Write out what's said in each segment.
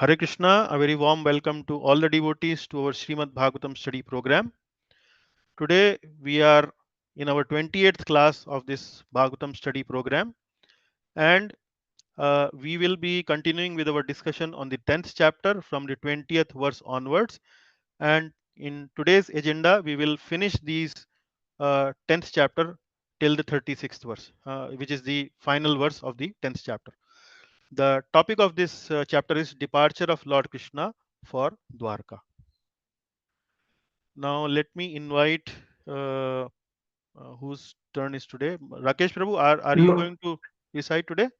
Hare Krishna, a very warm welcome to all the devotees to our Srimad Bhagavatam study program. Today we are in our 28th class of this Bhagavatam study program, and we will be continuing with our discussion on the 10th chapter from the 20th verse onwards. And in today's agenda, we will finish these 10th chapter till the 36th verse, which is the final verse of the 10th chapter. The topic of this chapter is departure of Lord Krishna for Dwarka. Now let me invite whose turn is today. Rakesh Prabhu, are you Ma- going to recite today?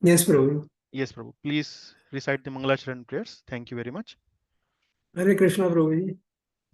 Yes, Prabhu. Yes, Prabhu. Please recite the Mangalasharan prayers. Thank you very much. Hare Krishna, Prabhu.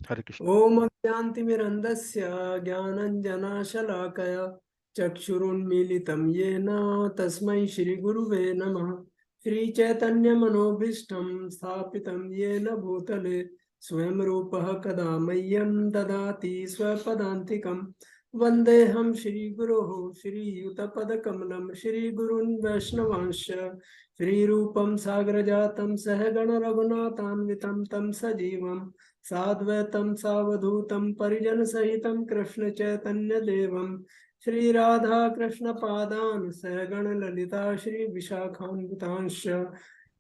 Hare Krishna. Om Ajnantimirandasya Jnananjanashalakaya Chakshurunmilitam Yena Tasmai Shri Guruve Namah Shri Chaitanya Manobhishtam Sthapitam Yena Bhutale Swayam Rupaha Kada Mayyam Dadati Swapadantikam Vandeham Shri Guruho Shri Yutapadakamalam Shri Gurun Vaishnavansha Shri Rupam Sagrajatam Sahagana Raghunathanvitam Tam Sajivam साद्वैतं सावधूतं परिजन सहितं कृष्ण चैतन्य देवं श्री राधा कृष्ण पादान सहगण ललिता श्री विशाखान्वितांश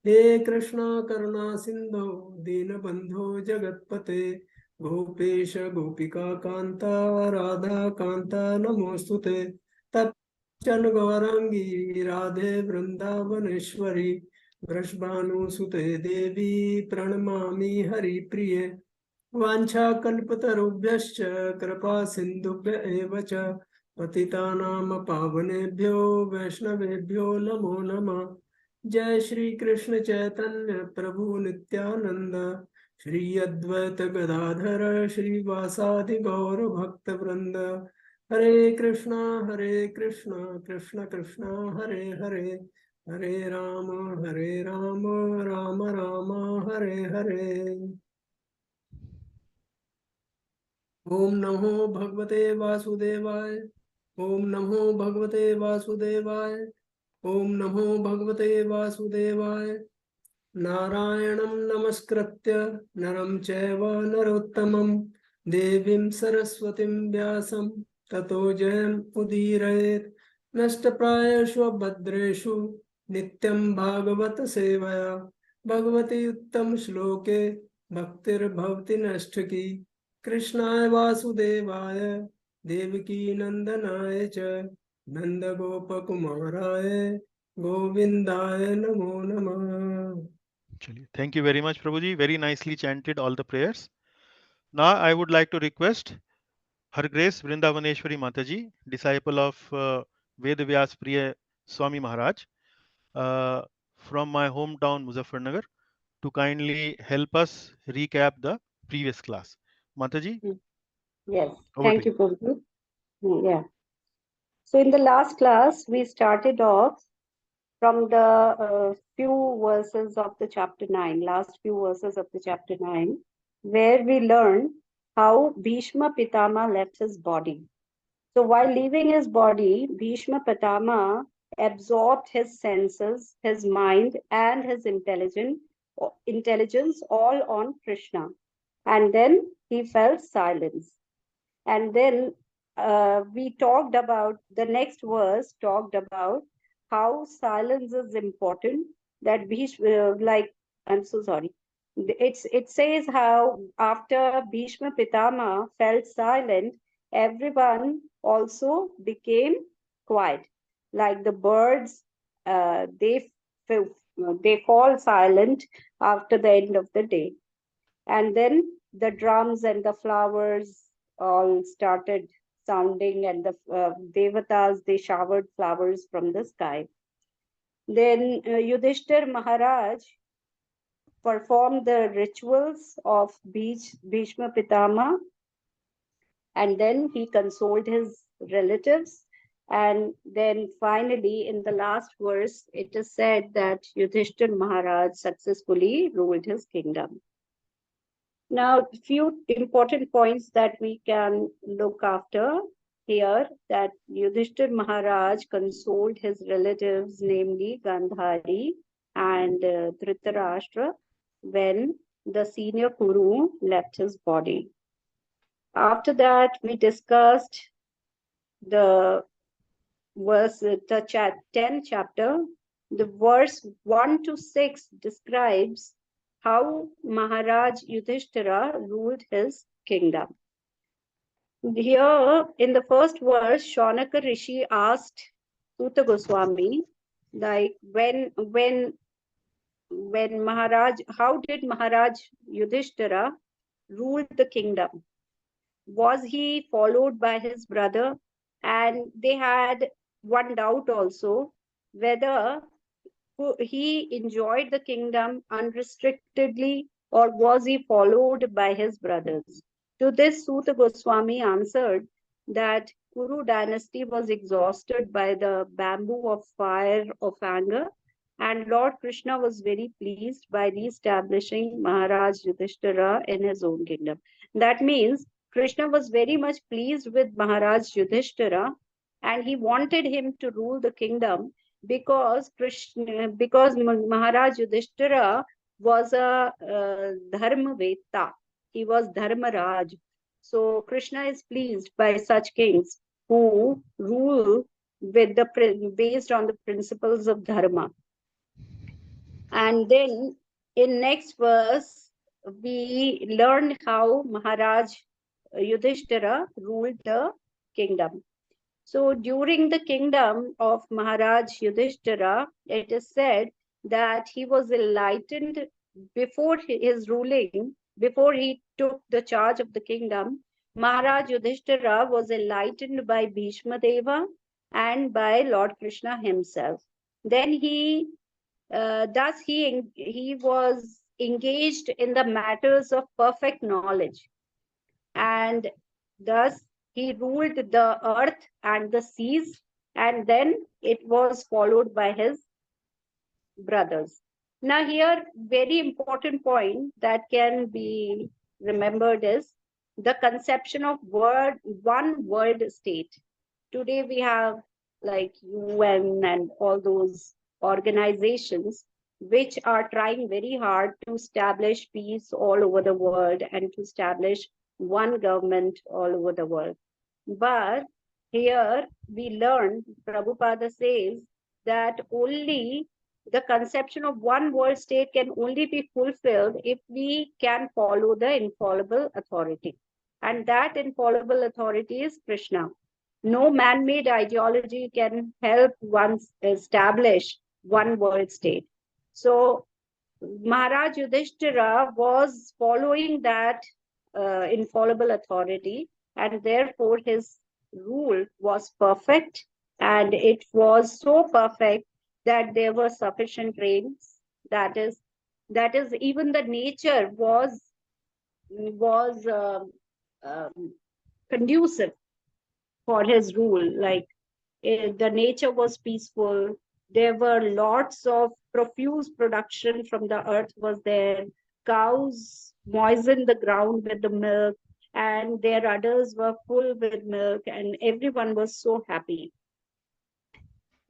हे कृष्णा करुणा सिंधो दीनबंधो जगत्पते गोपेश गोपिका कांता राधा कांता नमोस्तुते तप्चन गौरांगी राधे वृंदावनेश्वरी वृषभानुसुते देवी प्रणमामि हरिप्रिये वाञ्छाकल्पतरुभ्यश्च कृपा सिन्धुभ्य एव च पतितानां पावनेभ्यो वैष्णवेभ्यो नमो नमः। जय श्री कृष्ण चैतन्य प्रभु नित्यानंद श्री अद्वैत गदाधर श्रीवासादि गौर भक्त वृंद हरे कृष्णा कृष्ण कृष्णा हरे हरे हरे राम राम राम हरे हरे। ओम नमो भगवते वासुदेवाय। ओम नमो भगवते वासुदेवाय। ओम नमो भगवते वासुदेवाय। नारायणं नमस्कृत्य नरं चैव नरोत्तमं देवीं सरस्वतीं व्यासं ततो जयमुदीरयेत्। नष्टप्रायेषु भद्रेषु नित्यं भागवत सेवया भगवती उत्तम श्लोके भक्तिर्भवति नष्टकी। कृष्णाय वासुदेवाय देवकी नंदनाय च नंदगोपकुमाराय गोविंदाय नमो नमः। Thank you very much, Prabhuji. Very nicely chanted all the prayers. Now I would like to request Her Grace Vrindavaneshwari Mataji, disciple of Ved Vyas Priya Swami Maharaj, uh, from my hometown Muzaffarnagar, to kindly help us recap the previous class. Mataji, Yes, over to thank you. you, Prabhu. Yeah. So in the last class, we started off from the few verses of the chapter 9, last few verses of the chapter 9, where we learned how Bhishma Pitama left his body. So while leaving his body, Bhishma Pitama absorbed his senses, his mind, and his intelligence all on Krishna. And then he felt silence. And then we talked about the next verse, talked about how silence is important. That Bhishma, like, I'm so sorry. It says how after Bhishma Pitama felt silent, everyone also became quiet. Like the birds, they fall silent after the end of the day. And then the drums and the flowers all started sounding, and the devatas, they showered flowers from the sky. Then Yudhishthir Maharaj performed the rituals of Bhishma Pitama, and then he consoled his relatives. And then finally, in the last verse, it is said that Yudhishthir Maharaj successfully ruled his kingdom. Now, a few important points that we can look after here, that Yudhishthir Maharaj consoled his relatives, namely Gandhari and Dhritarashtra when the senior Kuru left his body. After that, we discussed the verse, the 10th chapter. The verse 1 to 6 describes how Maharaj Yudhishthira ruled his kingdom. Here, in the first verse, Shaunaka Rishi asked Suta Goswami, like when Maharaj, how did Maharaj Yudhishthira rule the kingdom? Was he followed by his brother? And they had one doubt also, whether he enjoyed the kingdom unrestrictedly or was he followed by his brothers. To this, Suta Goswami answered that Kuru dynasty was exhausted by the bamboo of fire of anger, and Lord Krishna was very pleased by re-establishing Maharaj Yudhishthira in his own kingdom. That means Krishna was very much pleased with Maharaj Yudhishthira, and he wanted him to rule the kingdom because Maharaj Yudhishthira was a Dharmaveta. He was Dharmaraj. So Krishna is pleased by such kings who rule with based on the principles of Dharma. And then in next verse, we learn how Maharaj Yudhishthira ruled the kingdom. So during the kingdom of Maharaj Yudhishthira, it is said that he was enlightened before his ruling, before he took the charge of the kingdom. Maharaj Yudhishthira was enlightened by Bhishma Deva and by Lord Krishna himself. Then he was engaged in the matters of perfect knowledge, and thus he ruled the earth and the seas, and then it was followed by his brothers. Now here, very important point that can be remembered is the conception of one world state. Today we have like UN and all those organizations which are trying very hard to establish peace all over the world and to establish one government all over the world. But here we learn, Prabhupada says that only the conception of one world state can only be fulfilled if we can follow the infallible authority. And that infallible authority is Krishna. No man-made ideology can help one establish one world state. So Maharaj Yudhishthira was following that infallible authority, and therefore his rule was perfect, and it was so perfect that there were sufficient rains. That is even the nature was conducive for his rule. Like the nature was peaceful. There were lots of profuse production from the earth was there. Cows moistened the ground with the milk, and their udders were full with milk, and everyone was so happy.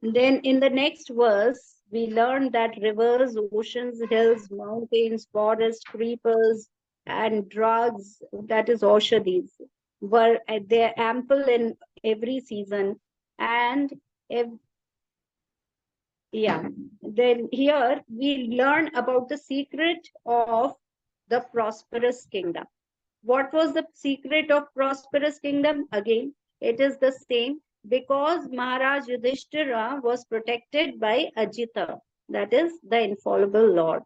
Then in the next verse, we learn that rivers, oceans, hills, mountains, forests, creepers, and drugs, that is Aushadhis, were there ample in every season. And then here we learn about the secret of the prosperous kingdom. What was the secret of prosperous kingdom? Again, it is the same, because Maharaj Yudhishthira was protected by Ajita, that is the infallible Lord.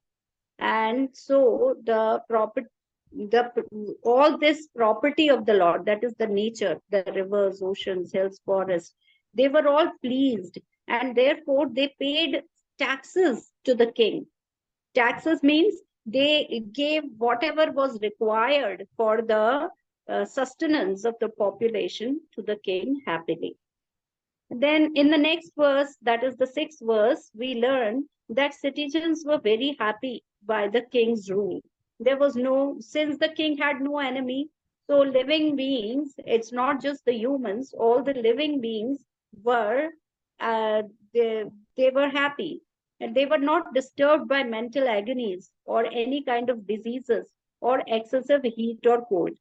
And so all this property of the Lord, that is the nature, the rivers, oceans, hills, forests, they were all pleased, and therefore they paid taxes to the king. Taxes means they gave whatever was required for the sustenance of the population to the king happily. Then in the next verse, that is the 6th verse, we learn that citizens were very happy by the king's rule. There was since the king had no enemy, so living beings, it's not just the humans, all the living beings were, they were happy. and they were not disturbed by mental agonies or any kind of diseases or excessive heat or cold.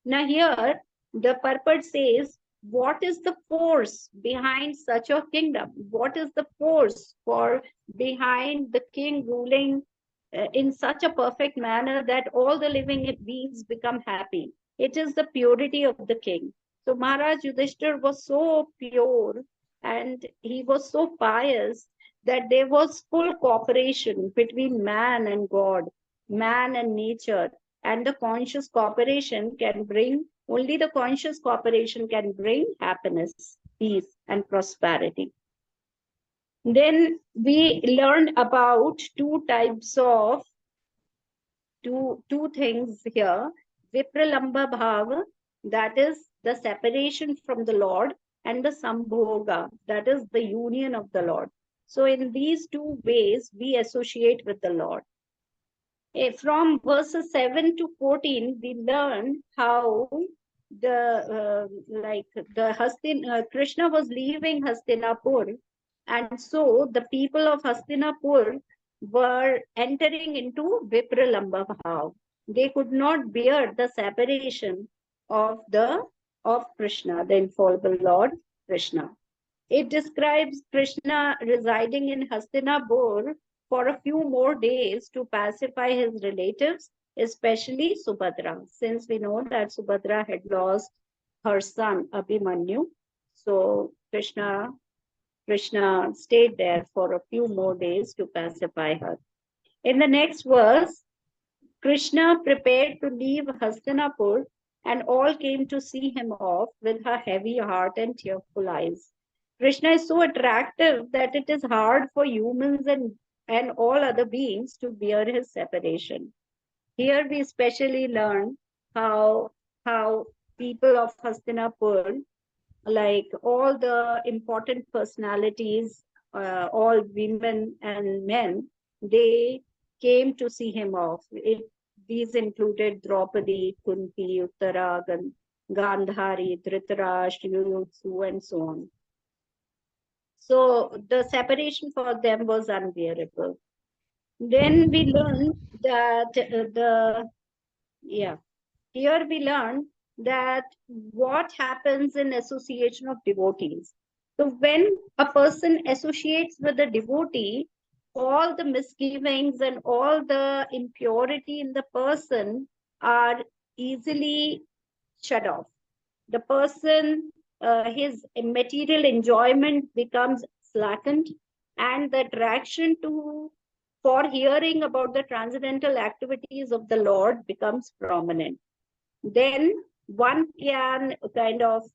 Now here, the purport says, what is the force behind such a kingdom? What is the force for behind the king ruling in such a perfect manner that all the living beings become happy? It is the purity of the king. So Maharaj Yudhishthir was so pure and he was so pious that there was full cooperation between man and God, man and nature, and the conscious cooperation can bring, only the conscious cooperation can bring happiness, peace, and prosperity. Then we learned about two types of two things here. Vipralamba bhava, that is the separation from the Lord, and the sambhoga, that is the union of the Lord. So in these two ways, we associate with the Lord. From verses 7 to 14, we learn how Krishna was leaving Hastinapur, and so the people of Hastinapur were entering into Vipralamba bhav. They could not bear the separation of Krishna, the infallible Lord Krishna. It describes Krishna residing in Hastinapur for a few more days to pacify his relatives, especially Subhadra, since we know that Subhadra had lost her son Abhimanyu. So Krishna stayed there for a few more days to pacify her. In the next verse, Krishna prepared to leave Hastinapur, and all came to see him off with a heavy heart and tearful eyes. Krishna is so attractive that it is hard for humans and all other beings to bear his separation. Here we especially learn how people of Hastinapur, like all the important personalities, all women and men, they came to see him off. These included Draupadi, Kunti, Uttara, Gandhari, Dhritarashtra, Yuyutsu, and so on. So the separation for them was unbearable. Then we learn that here we learn that what happens in association of devotees. So when a person associates with a devotee, all the misgivings and all the impurity in the person are easily shut off. The person, his material enjoyment becomes slackened, and the attraction for hearing about the transcendental activities of the Lord becomes prominent. Then one can kind of,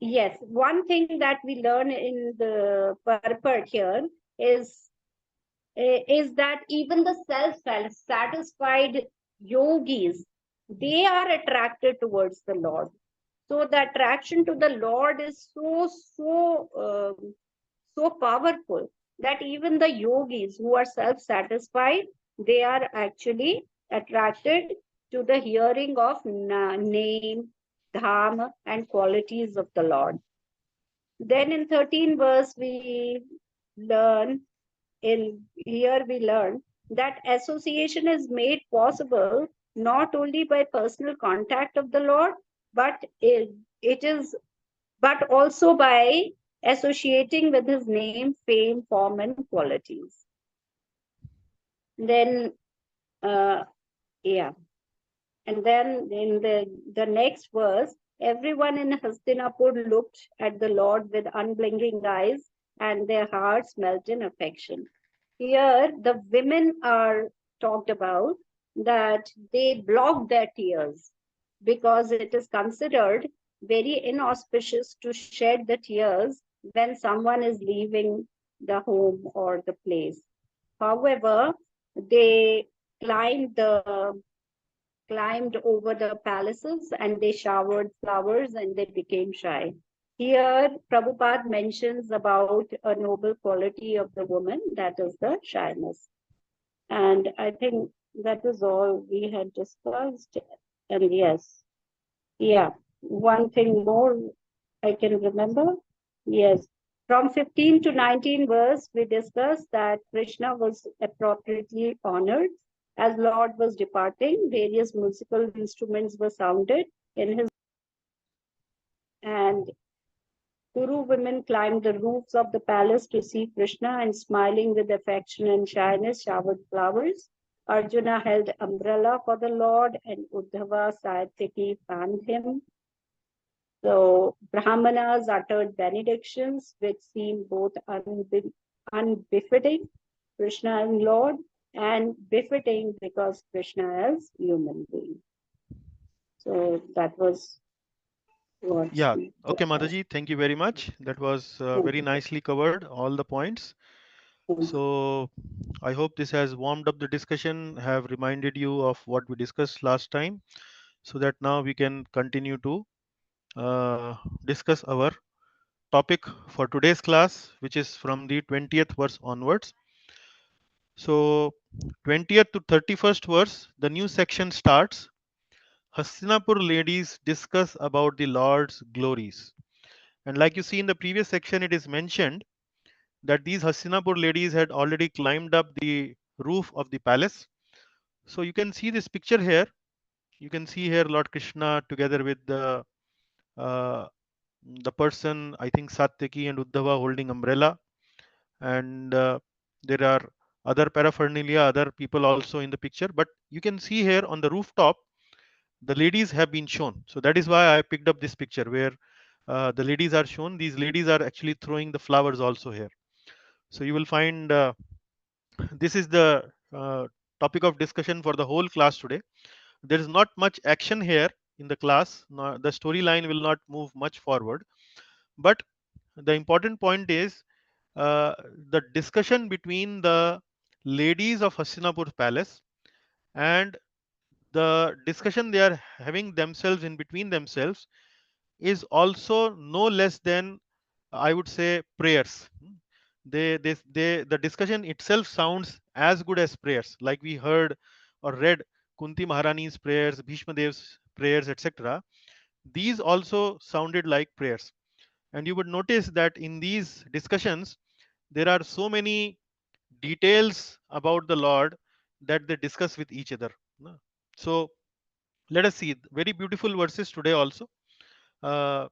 yes, one thing that we learn in the purport here is that even the self-satisfied yogis, they are attracted towards the Lord. So the attraction to the Lord is so powerful that even the yogis who are self-satisfied, they are actually attracted to the hearing of name, dham, and qualities of the Lord. Then in 13th verse, we learn that association is made possible not only by personal contact of the Lord, but but also by associating with his name, fame, form, and qualities. Then, and then in the next verse, everyone in Hastinapur looked at the Lord with unblinking eyes, and their hearts melted in affection. Here, the women are talked about that they block their tears because it is considered very inauspicious to shed the tears when someone is leaving the home or the place. However, they climbed over the palaces and they showered flowers and they became shy. Here, Prabhupada mentions about a noble quality of the woman, that is the shyness. And I think that is all we had discussed. And yes, one thing more I can remember. Yes, From 15 to 19 verse, we discussed that Krishna was appropriately honored. As Lord was departing, various musical instruments were sounded in his, and Kuru women climbed the roofs of the palace to see Krishna, and smiling with affection and shyness showered flowers. Arjuna held umbrella for the Lord, and Uddhava Satyaki fanned him. So Brahmanas uttered benedictions which seemed both unbefitting Krishna and Lord, and befitting because Krishna is human being. So that was what. Yeah. Okay, Mataji, thank you very much. That was very nicely covered, all the points. So I hope this has warmed up the discussion, have reminded you of what we discussed last time, so that now we can continue to discuss our topic for today's class, which is from the 20th verse onwards. So 20th to 31st verse, the new section starts. Hastinapur ladies discuss about the Lord's glories. And like you see in the previous section, it is mentioned that these Hastinapur ladies had already climbed up the roof of the palace. So you can see this picture here. You can see here Lord Krishna together with uh, the person, I think Satyaki and Uddhava holding umbrella, and there are other paraphernalia, other people also in the picture. But you can see here on the rooftop, the ladies have been shown. So that is why I picked up this picture where the ladies are shown. These ladies are actually throwing the flowers also here. So you will find this is the topic of discussion for the whole class today. There is not much action here in the class. No, the storyline will not move much forward. But the important point is uh, the discussion between the ladies of Hastinapur Palace and the discussion they are having themselves in between themselves is also no less than, I would say, prayers. The discussion itself sounds as good as prayers, like we heard or read Kunti Maharani's prayers, Bhishma Dev's prayers, etc. These also sounded like prayers. And you would notice that in these discussions, there are so many details about the Lord that they discuss with each other. So let us see very beautiful verses today also. Uh,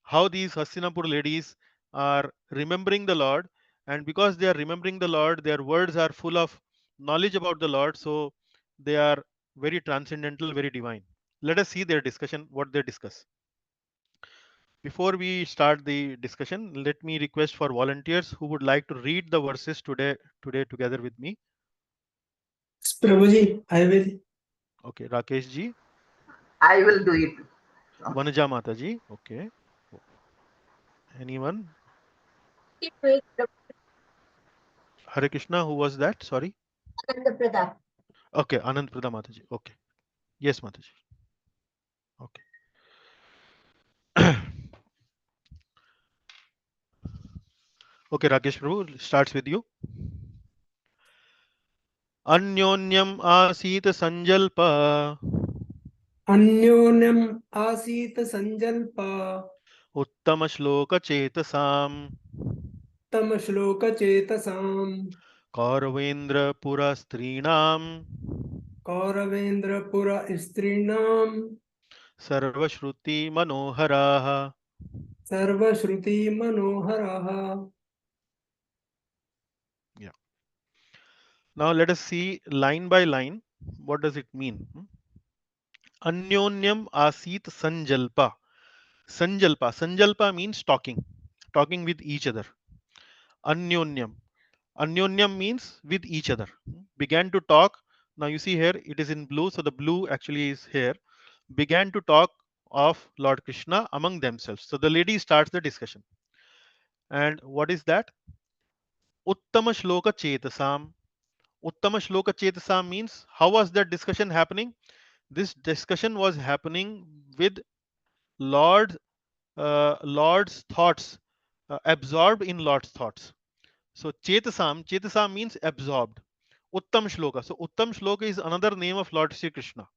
how these Hastinapur ladies are remembering the Lord, and because they are remembering the Lord, their words are full of knowledge about the Lord, so they are very transcendental, very divine. Let us see their discussion, what they discuss. Before we start the discussion, let me request for volunteers who would like to read the verses today together with me. Prabhuji, I will. Okay, Rakesh ji. I will do it. Vanaja Mata ji. Okay. Anyone? Hare Krishna, who was that? Sorry. Anandaprada. Okay, Anand Prada Mataji. Okay. Yes, Mataji. Okay. Okay, Rakesh Prabhu starts with you. Anyonyam Asita Sanjalpa अन्योन्यम आसीत संजल्पा Uttama Shloka Chetasam तम श्लोक चेतसाम Kauravendra Pura Strinam कौरवेन्द्र स्त्रीणाम Sarvashruti Manoharaha. सर्वश्रुति Manohar. Yeah. Now let us see line by line. What does it mean? Anyonyam Asit Sanjalpa. Sanjalpa. Sanjalpa means talking with each other. Anyonyam. Anyonyam means with each other. Began to talk. Now you see here it is in blue, so the blue actually is here. Began to talk of Lord Krishna among themselves. So the lady starts the discussion. And what is that? Uttama Shloka Chetasam. Uttama Shloka Chetasam means how was that discussion happening? This discussion was happening with Lord's thoughts, absorbed in Lord's thoughts. So Chetasam means absorbed. Uttam Shloka. So Uttam Shloka is another name of Lord Sri Krishna.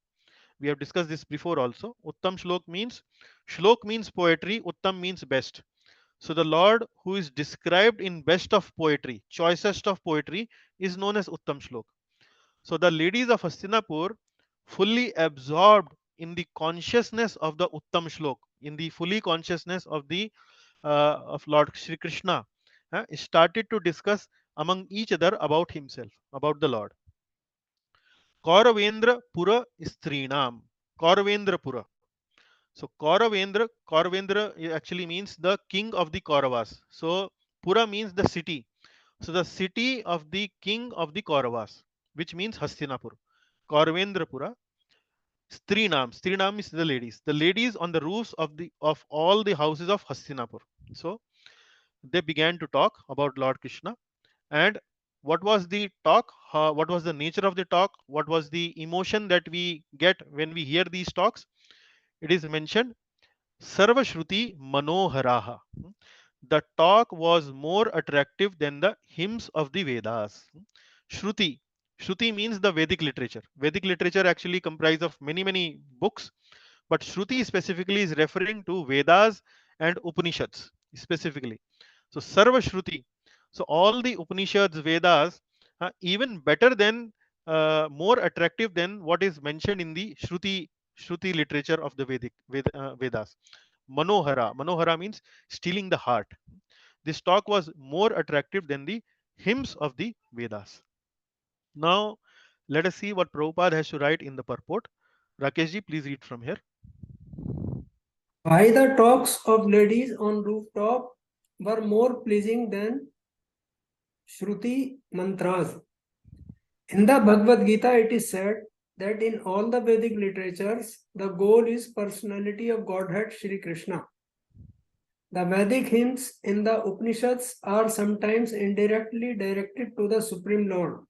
We have discussed this before also. Uttam Shlok means poetry. Uttam means best. So the Lord who is described in best of poetry, choicest of poetry, is known as Uttam Shlok. So the ladies of Hastinapur fully absorbed in the consciousness of the Uttam Shlok, in the fully consciousness of Lord Shri Krishna, started to discuss among each other about himself, about the Lord. Kauravendra Pura Strinam. Kauravendra Pura. So Kauravendra actually means the king of the Kauravas. So Pura means the city. So the city of the king of the Kauravas, which means Hastinapur. Kauravendra Pura. Strinam. Strinam is the ladies. The ladies on the roofs of all the houses of Hastinapur. So they began to talk about Lord Krishna. And what was the talk? What was the nature of the talk? What was the emotion that we get when we hear these talks? It is mentioned Sarvashruti Manoharaha. The talk was more attractive than the hymns of the Vedas. Shruti. Shruti means the Vedic literature. Vedic literature actually comprises of many books, but Shruti specifically is referring to Vedas and Upanishads specifically. So Sarva Shruti. So all the Upanishads, Vedas, even better than, more attractive than what is mentioned in the Shruti literature of the Vedas. Manohara. Manohara means stealing the heart. This talk was more attractive than the hymns of the Vedas. Now, let us see what Prabhupada has to write in the purport. Rakeshji, please read from here. Why the talks of ladies on rooftop were more pleasing than Shruti mantras. In the Bhagavad Gita, it is said that in all the Vedic literatures, the goal is personality of Godhead Shri Krishna. The Vedic hymns in the Upanishads are sometimes indirectly directed to the Supreme Lord,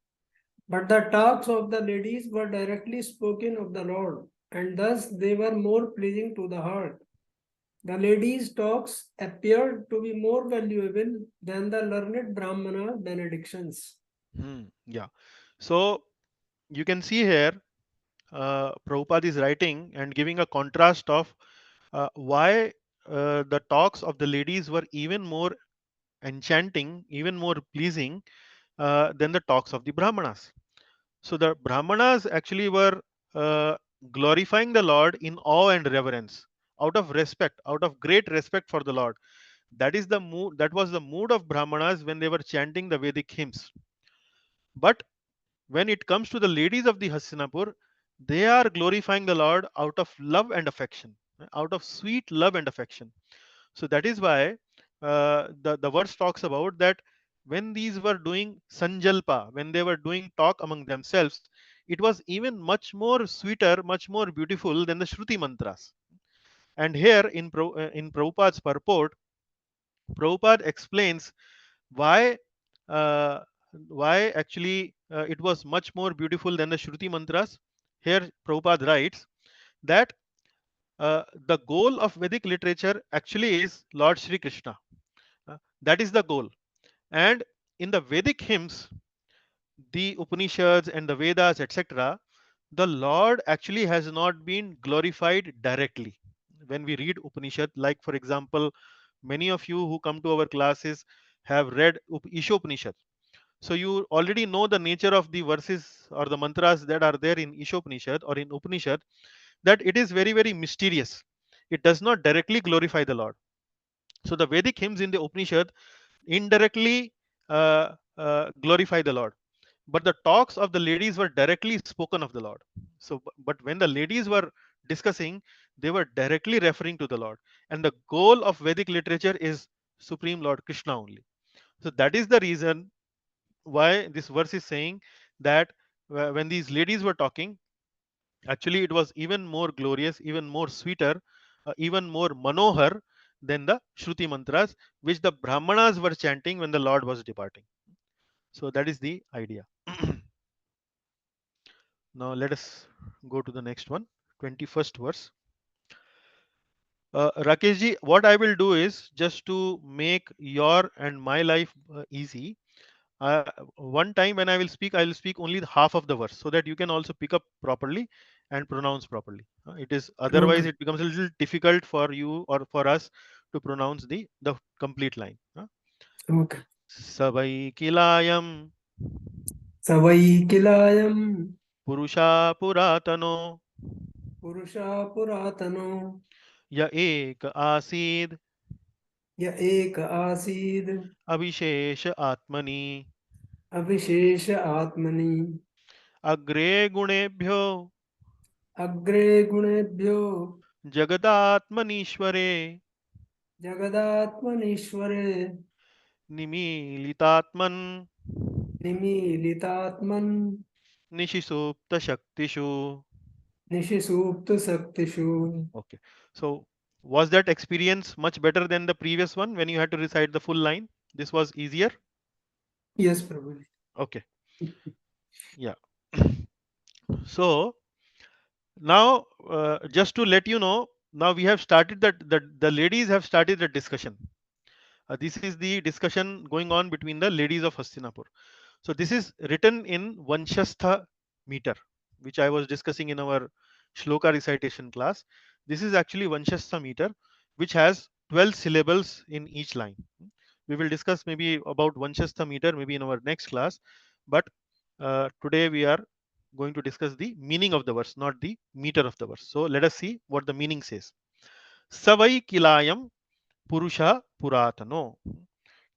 but the talks of the ladies were directly spoken of the Lord, and thus they were more pleasing to the heart. The ladies' talks appeared to be more valuable than the learned Brahmana benedictions. Yeah. So you can see here, Prabhupada is writing and giving a contrast of why the talks of the ladies were even more enchanting, even more pleasing than the talks of the Brahmanas. So the Brahmanas actually were glorifying the Lord in awe and reverence, out of respect, out of great respect for the Lord. That is the mood. That was the mood of Brahmanas when they were chanting the Vedic hymns. But when it comes to the ladies of the Hastinapur, they are glorifying the Lord out of love and affection, out of sweet love and affection. So that is why the verse talks about that when these were doing sanjalpa, when they were doing talk among themselves, it was even much more sweeter, much more beautiful than the Shruti mantras. And here in Prabhupada's purport, Prabhupada explains why uh, why actually it was much more beautiful than the Shruti mantras. Here Prabhupada writes that the goal of Vedic literature actually is Lord Shri Krishna. That is the goal. And in the Vedic hymns, the Upanishads and the Vedas, etc., the Lord actually has not been glorified directly. When we read Upanishad, like for example, many of you who come to our classes have read Ishopanishad. So you already know the nature of the verses or the mantras that are there in Ishopanishad or in Upanishad, that it is very mysterious. It does not directly glorify the Lord. So the Vedic hymns in the Upanishad indirectly glorify the Lord. But the talks of the ladies were directly spoken of the Lord. So, but when the ladies were discussing, they were directly referring to the Lord. And the goal of Vedic literature is Supreme Lord Krishna only. So that is the reason why this verse is saying that when these ladies were talking, actually it was even more glorious, even more sweeter, even more manohar than the Shruti mantras, which the Brahmanas were chanting when the Lord was departing. So that is the idea. Now let us go to the next one, 21st verse. Rakeshji, what I will do is, just to make your and my life easy, one time when I will speak, I will speak only half of the verse so that you can also pick up properly and pronounce properly. It is otherwise Okay. it becomes a little difficult for you or for us to pronounce the complete line. Okay. Savai kilayam Savai kilayam purusha puratano purusha puratano ya ek asid ya ek asid अविशेष आत्मनि अविशेष आत्मनि अग्रे गुणेभ्यो अग्रे गुणेभ्यो जगदात्मनीश्वरे जगदात्मनीश्वरे निमीलितात्मन् निमीलितात्मन् निशिसूप्त शक्तिषु. निशिसूक्त शक्तिषु. Okay, so was that experience much better than the previous one when you had to recite the full line? This was easier. Yes, Prabhu. Okay, yeah. So now just to let you know, now we have started the ladies have started the discussion. This is the discussion going on between the ladies of Hastinapur. So this is written in Vanshastha meter, which I was discussing in our shloka recitation class. This is actually Vanshastha meter, which has 12 syllables in each line. We will discuss maybe about Vanshastha meter maybe in our next class, but today we are going to discuss the meaning of the verse, not the meter of the verse. So let us see what the meaning says. Savai kilayam purusha puratano.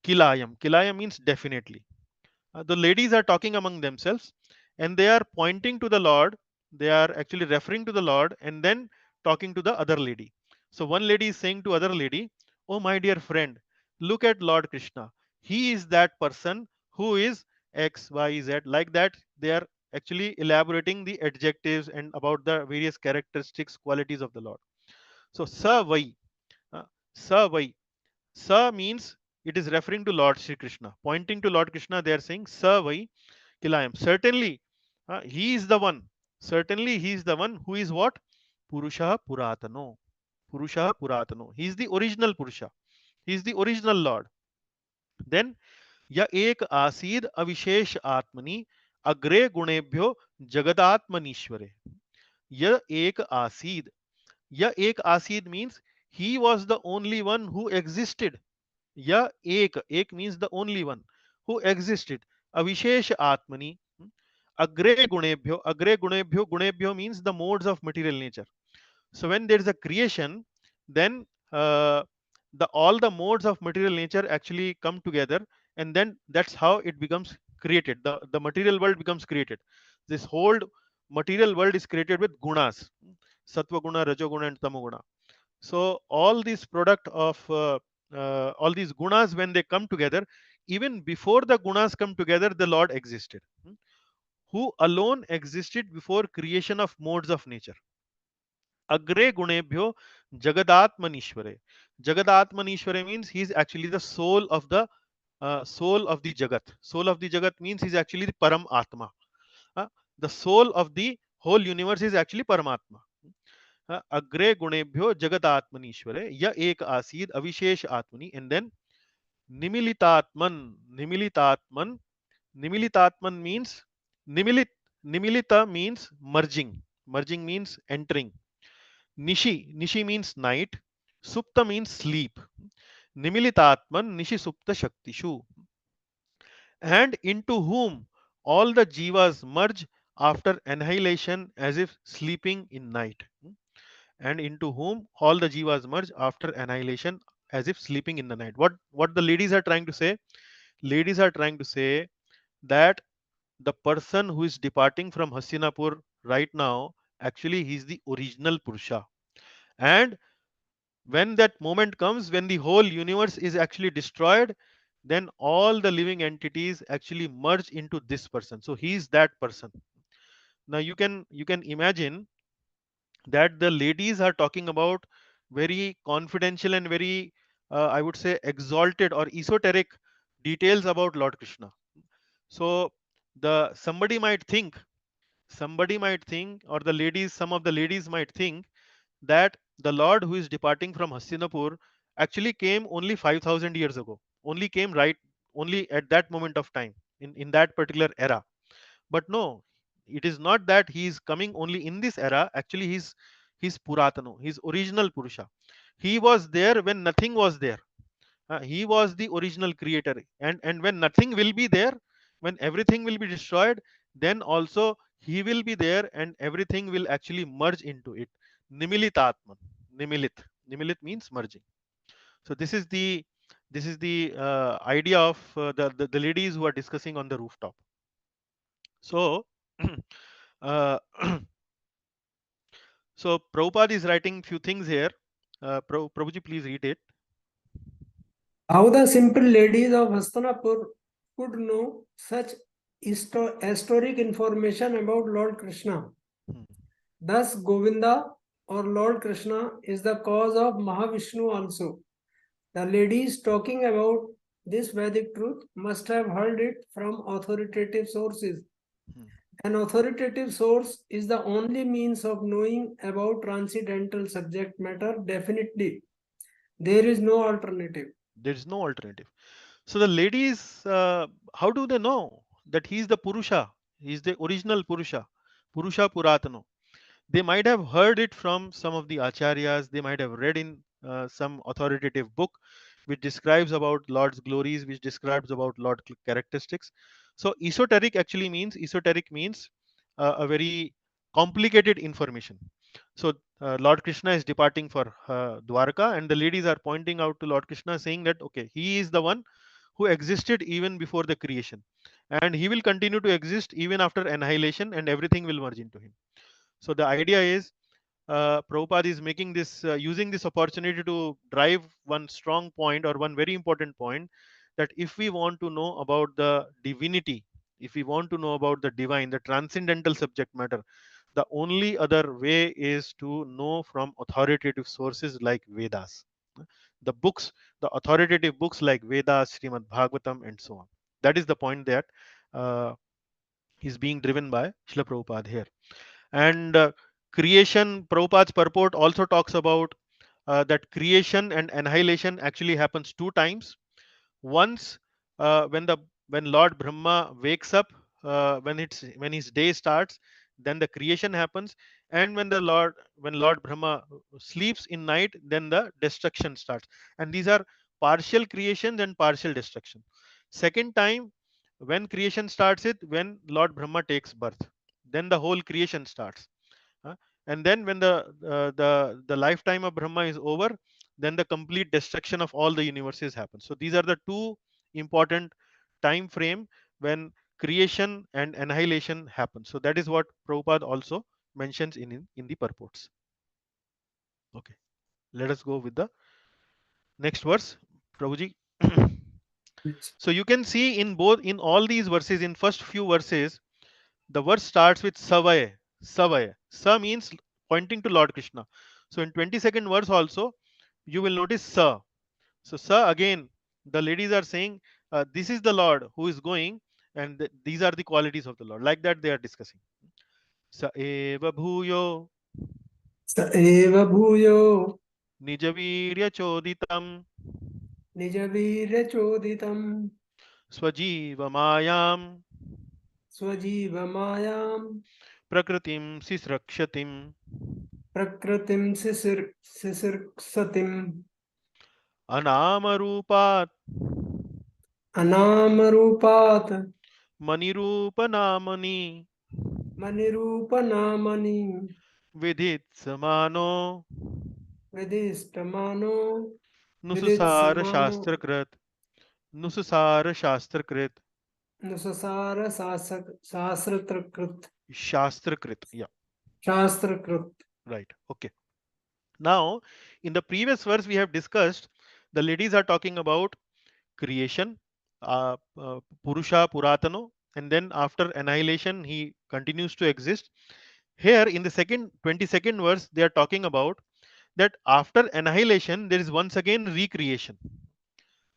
Kilayam. Kilayam means definitely. The ladies are talking among themselves and they are pointing to the Lord. They are actually referring to the Lord and then talking to the other lady. So one lady is saying to other lady, "Oh my dear friend, look at Lord Krishna. He is that person who is X, Y, Z." Like that, they are actually elaborating the adjectives and about the various characteristics, qualities of the Lord. So sa vai, uh, sa vai. Sa means it is referring to Lord Sri Krishna. Pointing to Lord Krishna, they are saying Sa vai kilayam. Certainly, he is the one. Certainly, he is the one who is what? Purusha Puratano. Purusha Puratano. He is the original Purusha. He is the original Lord. Then, ya ek asid avishesh atmani agre gunebhyo jagadatmanishware. Ya ek asid. Ya ek asid means he was the only one who existed. Ya ek means the only one who existed. Avishesh Atmani. Agre gunebhyo means the modes of material nature. So when there is a creation, then the all the modes of material nature actually come together, and then that's how it becomes created. The material world becomes created. This whole material world is created with gunas, sattva guna, rajoguna, and tamoguna. So all these product of all these gunas, when they come together, even before the gunas come together, the Lord existed, who alone existed before creation of modes of nature. Agre gunebhyo jagadatmanishware. Jagadatmanishware means he is actually the soul of the jagat. Soul of the jagat means he is actually the param atma. The soul of the whole universe is actually paramatma. अग्रे गुणेभ्यो जगदात्मनीश्वरे य एक आसीद अविशेष आत्मनि. And then nimilitatman. Nimilitatman means nimilita means merging means entering. Nishi means night. Supta means sleep. Nimilitatman nishi supta shaktishu. And into whom all the jivas merge after annihilation as if sleeping in night. And into whom all the jivas merge after annihilation as if sleeping in the night. What the ladies are trying to say? Ladies are trying to say that the person who is departing from Hastinapur right now, actually he is the original Purusha. And when that moment comes, when the whole universe is actually destroyed, then all the living entities actually merge into this person. So he is that person. Now you can imagine that the ladies are talking about very confidential and very I would say exalted or esoteric details about Lord Krishna. So the somebody might think, or the ladies, some of the ladies might think that the Lord who is departing from Hastinapur actually came only 5,000 years ago, only came right, only at that moment of time, in that particular era. But no, it is not that he is coming only in this era. Actually, he's Puratano, he's original Purusha. He was there when nothing was there. He was the original creator, and when nothing will be there, when everything will be destroyed, then also he will be there, and everything will actually merge into it. Nimilit Atman. Nimilit. Nimilit means merging. So this is the idea of the ladies who are discussing on the rooftop. So uh, so Prabhupada is writing few things here. Prabhuji, please read it. How the simple ladies of Hastinapur could know such historic information about Lord Krishna. Hmm. Thus, Govinda or Lord Krishna is the cause of Mahavishnu also. The ladies talking about this Vedic truth must have heard it from authoritative sources. Hmm. An authoritative source is the only means of knowing about transcendental subject matter. Definitely, there is no alternative. There is no alternative. So the ladies, how do they know that he is the Purusha? He is the original Purusha, Purusha Puratano. They might have heard it from some of the acharyas. They might have read in some authoritative book which describes about Lord's glories, which describes about Lord characteristics. So esoteric means a very complicated information. So Lord Krishna is departing for Dwarka, and the ladies are pointing out to Lord Krishna, saying that okay, he is the one who existed even before the creation, and he will continue to exist even after annihilation, and everything will merge into him. So the idea is Prabhupada is making this using this opportunity to drive one strong point, or one very important point, that if we want to know about the divinity, if we want to know about the divine, the transcendental subject matter, the only other way is to know from authoritative sources like Vedas, the books, the authoritative books like Vedas, Srimad Bhagavatam, and so on. That is the point that uh, is being driven by Srila Prabhupada here. And creation, Prabhupada's purport also talks about that creation and annihilation actually happens two times. Once when Lord Brahma wakes up, when his day starts, then the creation happens, and when Lord Brahma sleeps in night, then the destruction starts. And these are partial creations and partial destruction. Second time, when creation starts, it when Lord Brahma takes birth, then the whole creation starts. Huh? And then when the lifetime of Brahma is over, then the complete destruction of all the universes happens. So these are the two important time frame when creation and annihilation happen. So that is what Prabhupada also mentions in the purports. Okay, let us go with the next verse, Prabhuji. So you can see in all these verses, in first few verses, the verse starts with Savaya. Savaya. Sa means pointing to Lord Krishna. So in 22nd verse also, you will notice Sa. So Sa again, the ladies are saying, this is the Lord who is going, and these are the qualities of the Lord. Like that they are discussing. Sa eva bhuyo Sa eva bhuyo nijavirya choditam nijavirya choditam swajiva mayam swajiva mayam prakritim sisrakshatim prakritim sisirsatim anamarupat anamarupat manirupanamani manirupanamani vidit samano vidistamano Nusasara viditsamano Shastrakrit. Nusasara Shastrakrit. nusasara sasratrakrit Shastrakrit. Yeah, shastrakrit. right. Okay. Now, in the previous verse, we have discussed the ladies are talking about creation, Purusha Puratano, and then after annihilation, he continues to exist. Here, in the 22nd verse, they are talking about that after annihilation, there is once again recreation.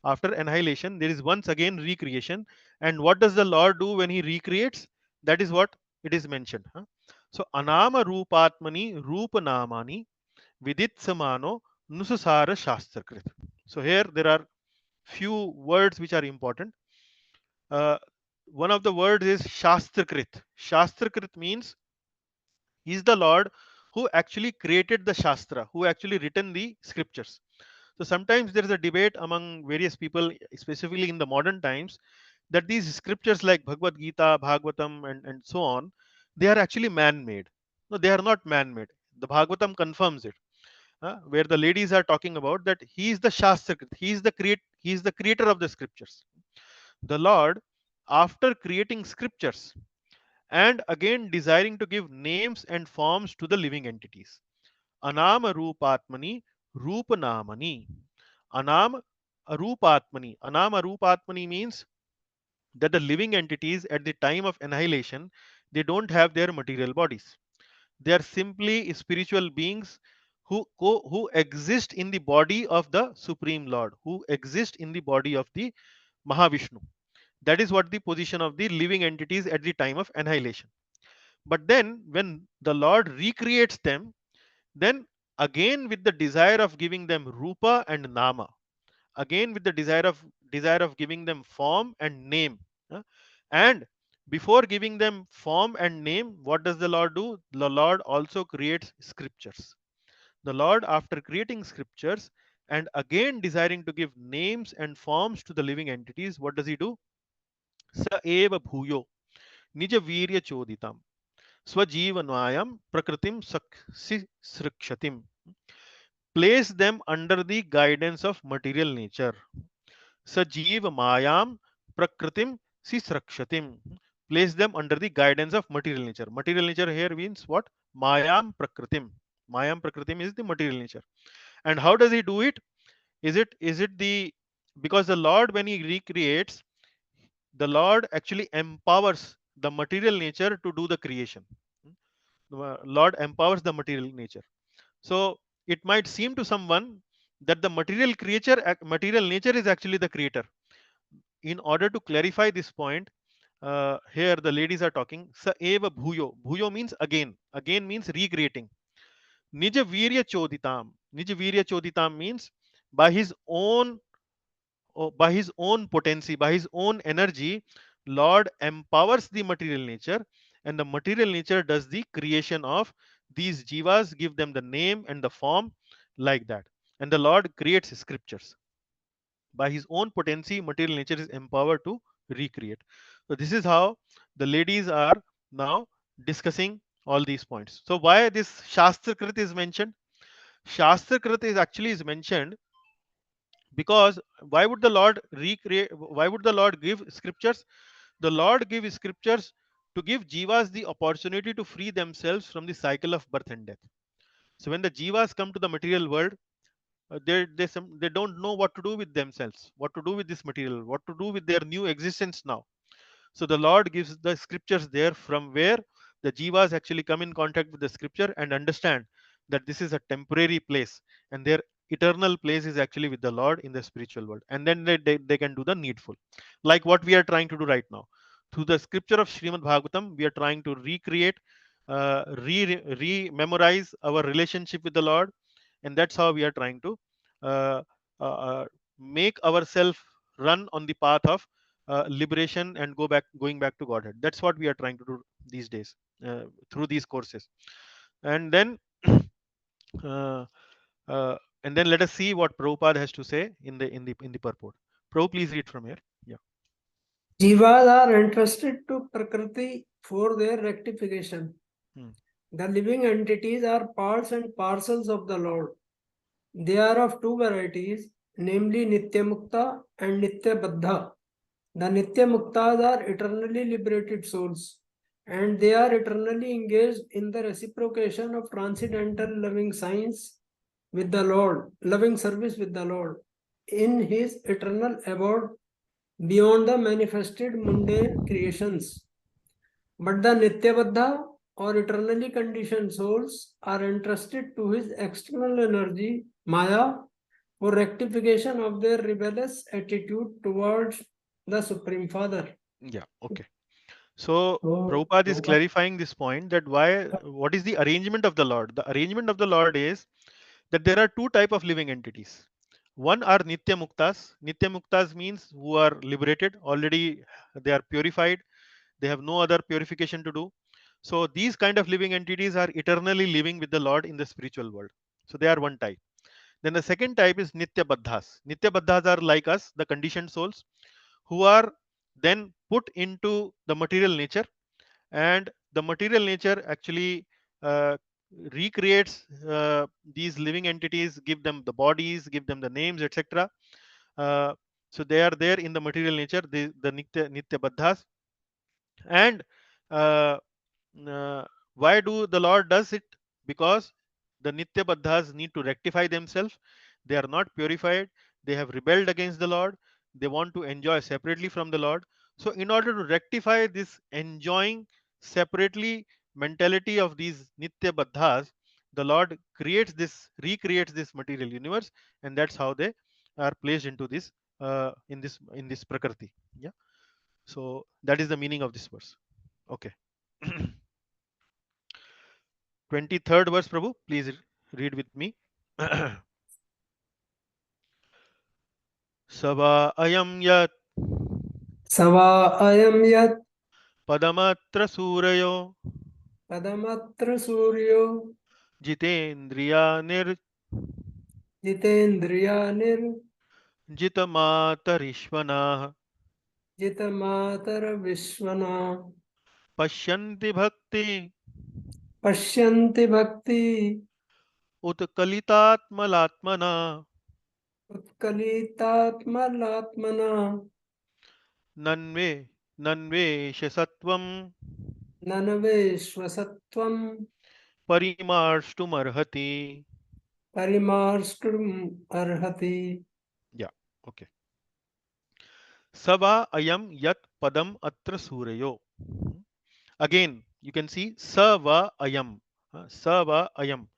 After annihilation, there is once again recreation. And what does the Lord do when he recreates? That is what it is mentioned. Huh? So anama rupatmani rupanamani vidit samano nusasara shastrakrit. So here there are few words which are important. One of the words is shastrakrit. Shastrakrit means he is the Lord who actually created the Shastra, who actually written the scriptures. So sometimes there is a debate among various people, specifically in the modern times, that these scriptures like Bhagavad Gita, Bhagavatam, and so on, they are actually man-made. No, they are not man-made. The Bhagavatam confirms it, where the ladies are talking about that he is the Shastra, he is the creator of the scriptures. The Lord, after creating scriptures and again desiring to give names and forms to the living entities. Anama Rupatmani Rupanamani. Anam Arupatmani. Anam Arupatmani means that the living entities at the time of annihilation, they don't have their material bodies. They are simply spiritual beings who exist in the body of the Supreme Lord, who exist in the body of the Mahavishnu. That is what the position of the living entities at the time of annihilation. But then when the Lord recreates them, then again with the desire of giving them rupa and nama, again with the desire of giving them form and name, and before giving them form and name, what does the Lord do? The Lord also creates scriptures. The Lord, after creating scriptures and again desiring to give names and forms to the living entities, what does he do? Sa eva bhuyo nija virya choditam swajivanayam prakritim srikshatim. Place them under the guidance of material nature. Sajiv mayam prakritim srakshatim. Place them under the guidance of material nature. Material nature here means what? Mayam prakritim. Mayam prakritim is the material nature. And how does he do it? Is it the, because the Lord, when he recreates, the Lord actually empowers the material nature to do the creation. The Lord empowers the material nature. So it might seem to someone that the material nature is actually the creator. In order to clarify this point, here the ladies are talking. Sa eva bhuyo. Bhuyo means again. Again means recreating. Nija virya choditam. Nija virya choditam means by his own, by his own potency, by his own energy, Lord empowers the material nature, and the material nature does the creation of these jivas, give them the name and the form, like that. And the Lord creates scriptures. By his own potency, material nature is empowered to recreate. So this is how the ladies are now discussing all these points. So why this Shastrakrit is mentioned? Shastrakrit is actually is mentioned because why would the Lord recreate, why would the Lord give scriptures? The Lord gives scriptures to give jivas the opportunity to free themselves from the cycle of birth and death. So when the jivas come to the material world, they don't know what to do with themselves, what to do with this material, what to do with their new existence now. So the Lord gives the scriptures there, from where the jivas actually come in contact with the scripture and understand that this is a temporary place and their eternal place is actually with the Lord in the spiritual world. And then they can do the needful, like what we are trying to do right now. Through the scripture of Srimad Bhagavatam, we are trying to recreate, memorize our relationship with the Lord, and that's how we are trying to uh, uh, make ourselves run on the path of liberation and going back to Godhead. That's what we are trying to do these days, through these courses. And then uh, uh, let us see what Prabhupada has to say in the purport. Prabhu, please read from here. Yeah. Jivas are entrusted to Prakriti for their rectification. Hmm. The living entities are parts and parcels of the Lord. They are of two varieties, namely Nityamukta and Nityabaddha. The Nityamuktas are eternally liberated souls, and they are eternally engaged in the reciprocation of transcendental loving science with the Lord, loving service with the Lord, in his eternal abode beyond the manifested mundane creations. But the Nityabadha or eternally conditioned souls are entrusted to his external energy, Maya, for rectification of their rebellious attitude towards the Supreme Father. Yeah. Okay. So Prabhupada is clarifying this point, that what is the arrangement of the Lord? The arrangement of the Lord is that there are two type of living entities. One are Nitya Muktas. Nitya Muktas means who are liberated already, they are purified, they have no other purification to do. So these kind of living entities are eternally living with the Lord in the spiritual world. So they are one type. Then the second type is Nitya Baddhas. Nitya Baddhas are like us, the conditioned souls, who are then put into the material nature, and the material nature actually uh, recreates these living entities, give them the bodies, give them the names, etc. uh, so they are there in the material nature, the nitya baddhas. And uh, uh, why do the Lord does it? Because the nitya baddhas need to rectify themselves. They are not purified, they have rebelled against the Lord, they want to enjoy separately from the Lord. So in order to rectify this enjoying separately mentality of these nitya baddhas, the Lord recreates this material universe, and that's how they are placed into this in this prakriti. Yeah, so that is the meaning of this verse. Okay. 23rd verse, Prabhu, please read with me. Sava ayam yat सवा अयं यत् padamatra surayo पदमत्र सूर्यो jitendriya nirjitamatarishvanah जितमातरविश्वना pashyanti bhakti पश्यन्ति भक्ति utkalitatmalatmana उत्कलितात्मलात्मना nanve nanvesha sattvam ननवेश्वसत्वं parimarshtumarhati. परिमार्ष्टुम् अर्हति. Yeah, okay. Sava ayam yat padam atra surayo. Again, you can see Sava ayam. Sava ayam.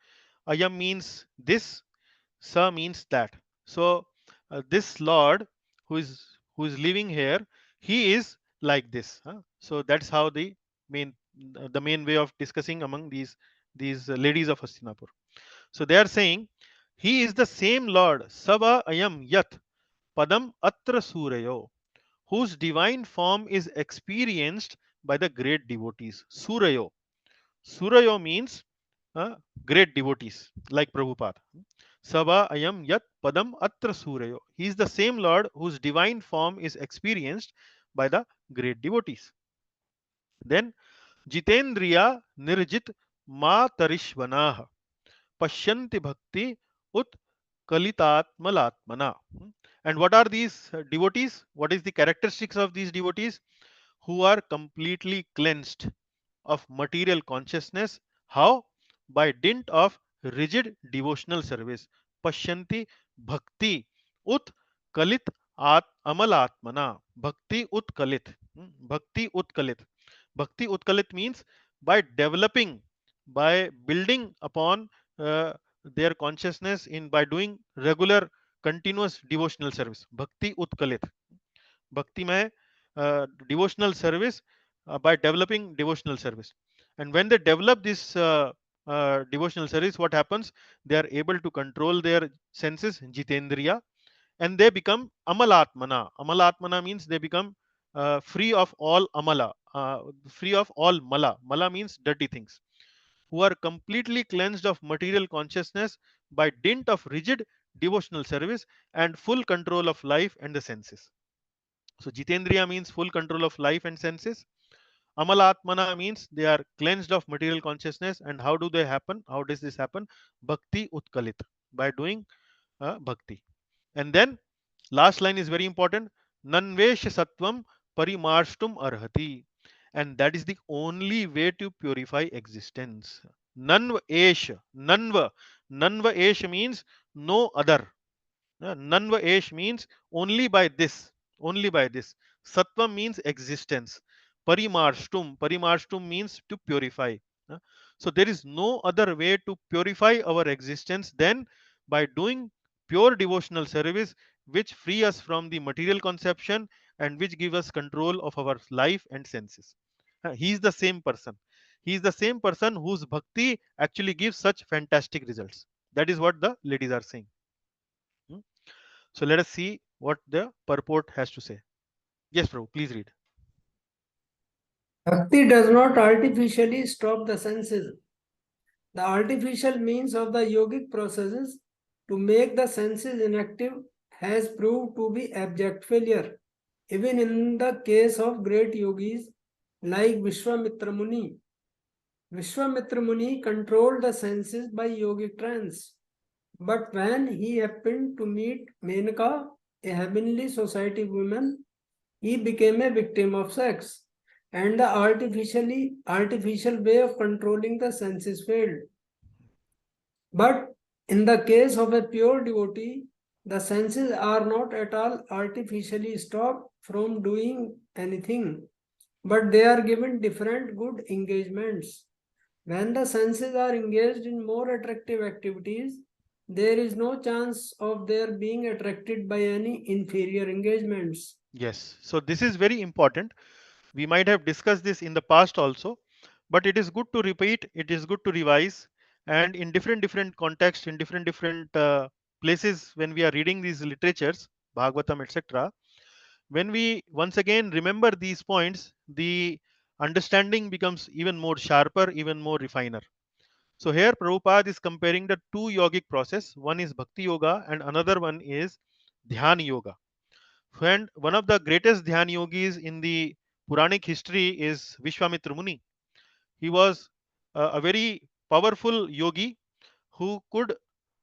Ayam means this, Sa means that. So this Lord who is living here, he is like this. So that's how main the main way of discussing among these ladies of Hastinapur. So they are saying he is the same Lord, Sava ayam yat padam atra surayo, whose divine form is experienced by the great devotees. Surayo. Surayo means great devotees like Prabhupada. Sava ayam yat padam atra surayo. He is the same Lord whose divine form is experienced by the great devotees. Then Jitendriya Nirjit Matarishvanah Pashyanti Bhakti Ut Kalitatmalatmana. And what are these devotees? What is the characteristics of these devotees? Who are completely cleansed of material consciousness. How? By dint of rigid devotional service. Pashyanti bhakti ut kalit amalatmana. Bhakti ut kalit. Bhakti ut kalit. Bhakti utkalit means by developing, by building upon their consciousness in by doing regular continuous devotional service. Bhakti utkalit. Bhakti mein devotional service by developing devotional service. And when they develop this devotional service, what happens? They are able to control their senses, jitendriya, and they become amalatmana. Amalatmana means they become free of all amala, free of all mala. Mala means dirty things, who are completely cleansed of material consciousness by dint of rigid devotional service and full control of life and the senses. So Jitendriya means full control of life and senses. Amalatmana means they are cleansed of material consciousness. And how do they happen? How does this happen? Bhakti utkalit, by doing bhakti. And then last line is very important. Nanvesh sattvam parimarshtum arhati. And that is the only way to purify existence. Nanva esh. Nanva. Nanva esh means no other. Nanva esh means only by this. Only by this. Sattvam means existence. Parimarshtum means to purify. So there is no other way to purify our existence than by doing pure devotional service, which free us from the material conception and which give us control of our life and senses. He is the same person. He is the same person whose bhakti actually gives such fantastic results. That is what the ladies are saying. So let us see what the purport has to say. Yes, Prabhu, please read. Bhakti does not artificially stop the senses. The artificial means of the yogic processes to make the senses inactive has proved to be abject failure, even in the case of great yogis like Vishwamitra Muni. Vishwamitra Muni controlled the senses by yogic trance. But when he happened to meet Menaka, a heavenly society woman, he became a victim of sex, and the artificial way of controlling the senses failed. But in the case of a pure devotee, the senses are not at all artificially stopped from doing anything, but they are given different good engagements. When the senses are engaged in more attractive activities, there is no chance of their being attracted by any inferior engagements. Yes, so this is very important. We might have discussed this in the past also, but it is good to repeat, it is good to revise, and in different contexts, in different places, when we are reading these literatures, Bhagavatam, etc., when we once again remember these points, the understanding becomes even more sharper, even more refiner. So here Prabhupada is comparing the two yogic process. One is Bhakti Yoga and another one is Dhyana Yoga. And one of the greatest Dhyan yogis in the Puranic history is Vishwamitra Muni. He was a very powerful yogi who could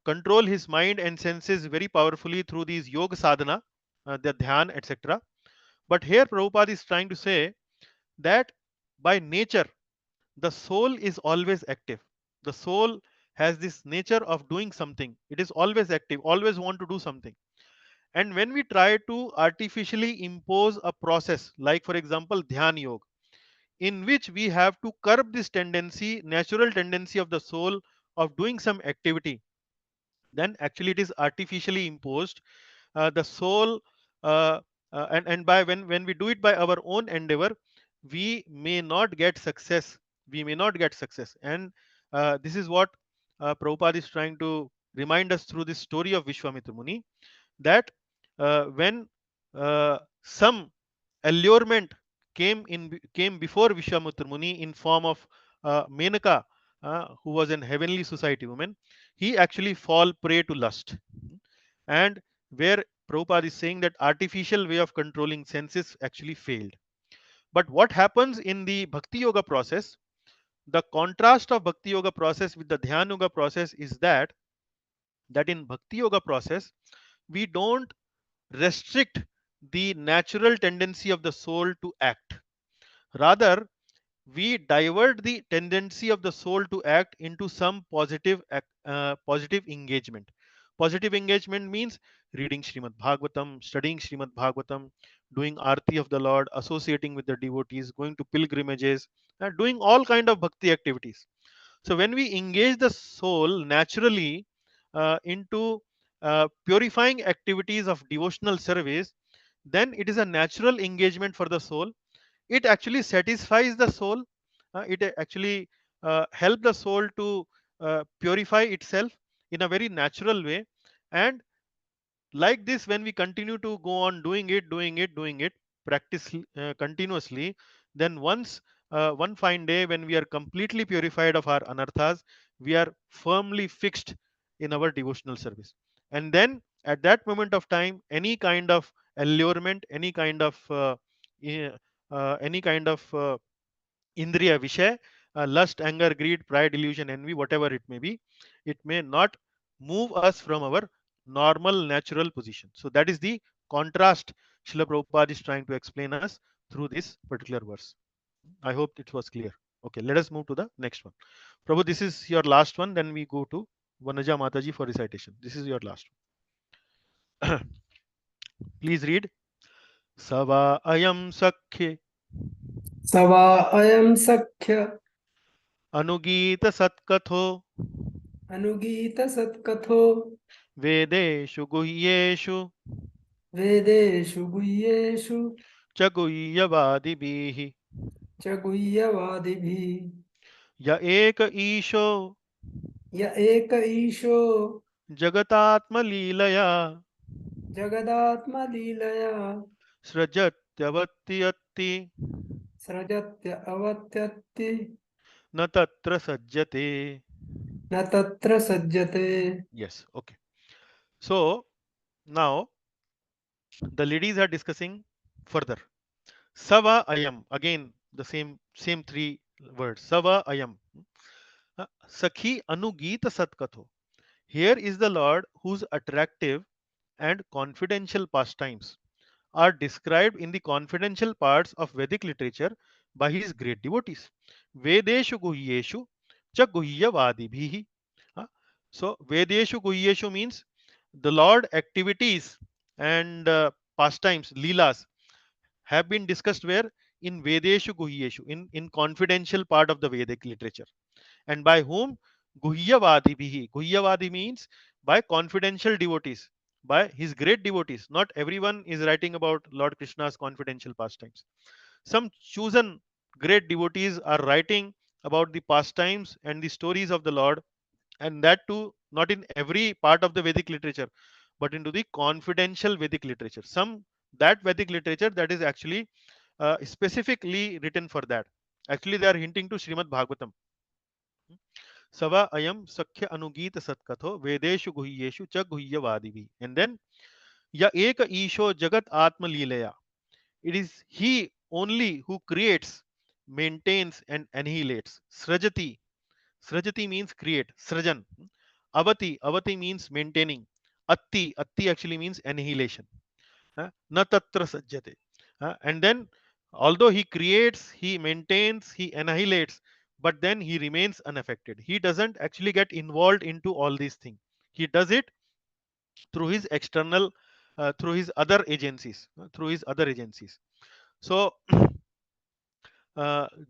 control his mind and senses very powerfully through these yoga sadhana, the dhyan, etc. But here Prabhupada is trying to say that by nature, the soul is always active. The soul has this nature of doing something. It is always active, always want to do something. And when we try to artificially impose a process, like for example, Dhyan Yoga, in which we have to curb this tendency, natural tendency of the soul of doing some activity, then actually it is artificially imposed. The soul, uh, and by when we do it by our own endeavor, we may not get success. We may not get success, and this is what Prabhupada is trying to remind us through this story of Vishwamitra Muni, that when some allurement came before Vishwamitra Muni in form of Menaka, who was an heavenly society woman, he actually fall prey to lust. And where Prabhupada is saying that artificial way of controlling senses actually failed. But what happens in the Bhakti Yoga process, the contrast of Bhakti Yoga process with the Dhyana Yoga process is that in Bhakti Yoga process, we don't restrict the natural tendency of the soul to act. Rather, we divert the tendency of the soul to act into some positive engagement. Positive engagement means reading Srimad Bhagavatam, studying Srimad Bhagavatam, doing Aarti of the Lord, associating with the devotees, going to pilgrimages, and doing all kind of bhakti activities. So when we engage the soul naturally into purifying activities of devotional service, then it is a natural engagement for the soul. It actually satisfies the soul. It actually help the soul to purify itself in a very natural way. And like this, when we continue to go on doing it, practice continuously, then one fine day when we are completely purified of our anarthas, we are firmly fixed in our devotional service. And then at that moment of time, any kind of allurement, i- any kind of indriya vishay, lust, anger, greed, pride, illusion, envy, whatever it may be, it may not move us from our normal natural position. So that is the contrast Srila Prabhupada is trying to explain us through this particular verse. I hope it was clear. Okay, let us move to the next one. Prabhu, this is your last one, then we go to Vanaja Mataji for recitation. This is your last one. Please read. Sava ayam sakhe Sava ayam sakhya anugita satkatho anugita satkatho vedeshu guhyeshu vedeshu guhyeshu चगुह्यवादिभिः chaguhyavadibhi य एक ईशो ya eka isho जगतात्मलीलया jagadatma leelaya सृजत्यवत्यत्ति srajatya avatyati Na tatra sajjate. na tatra sajjate. Yes, okay. So now the ladies are discussing further. Sava ayam, again the same three words. Sava ayam. Sakhi anugita satkatho. Here is the Lord whose attractive and confidential pastimes are described in the confidential parts of Vedic literature by his great devotees. Vedeshu guhyeshu cha guhyavadibhihi. So Vedeshu guhyeshu means the Lord activities and pastimes, leelas, have been discussed where? In Vedeshu guhyeshu, in confidential part of the Vedic literature. And by whom? Guhyavadibhihi. Guhyavadi means by confidential devotees, by his great devotees. Not everyone is writing about Lord Krishna's confidential pastimes. Some chosen great devotees are writing about the pastimes and the stories of the Lord, and that too not in every part of the Vedic literature, but into the confidential Vedic literature. Some that Vedic literature that is actually specifically written for that. Actually, they are hinting to Srimad Bhagavatam. Sava ayam sakhya anugita satkatho vedeshu guhyeshu cha guhyavadivi. And then ya eka isho jagat atma leelaya. It is he only who creates, maintains and annihilates. Srajati. Srajati means create. Srajan. Avati. Avati means maintaining. Atti. Atti actually means annihilation. Na tatra sajjate. And then although he creates, he maintains, he annihilates, but then he remains unaffected. He doesn't actually get involved into all these things. He does it through his external, through his other agencies, So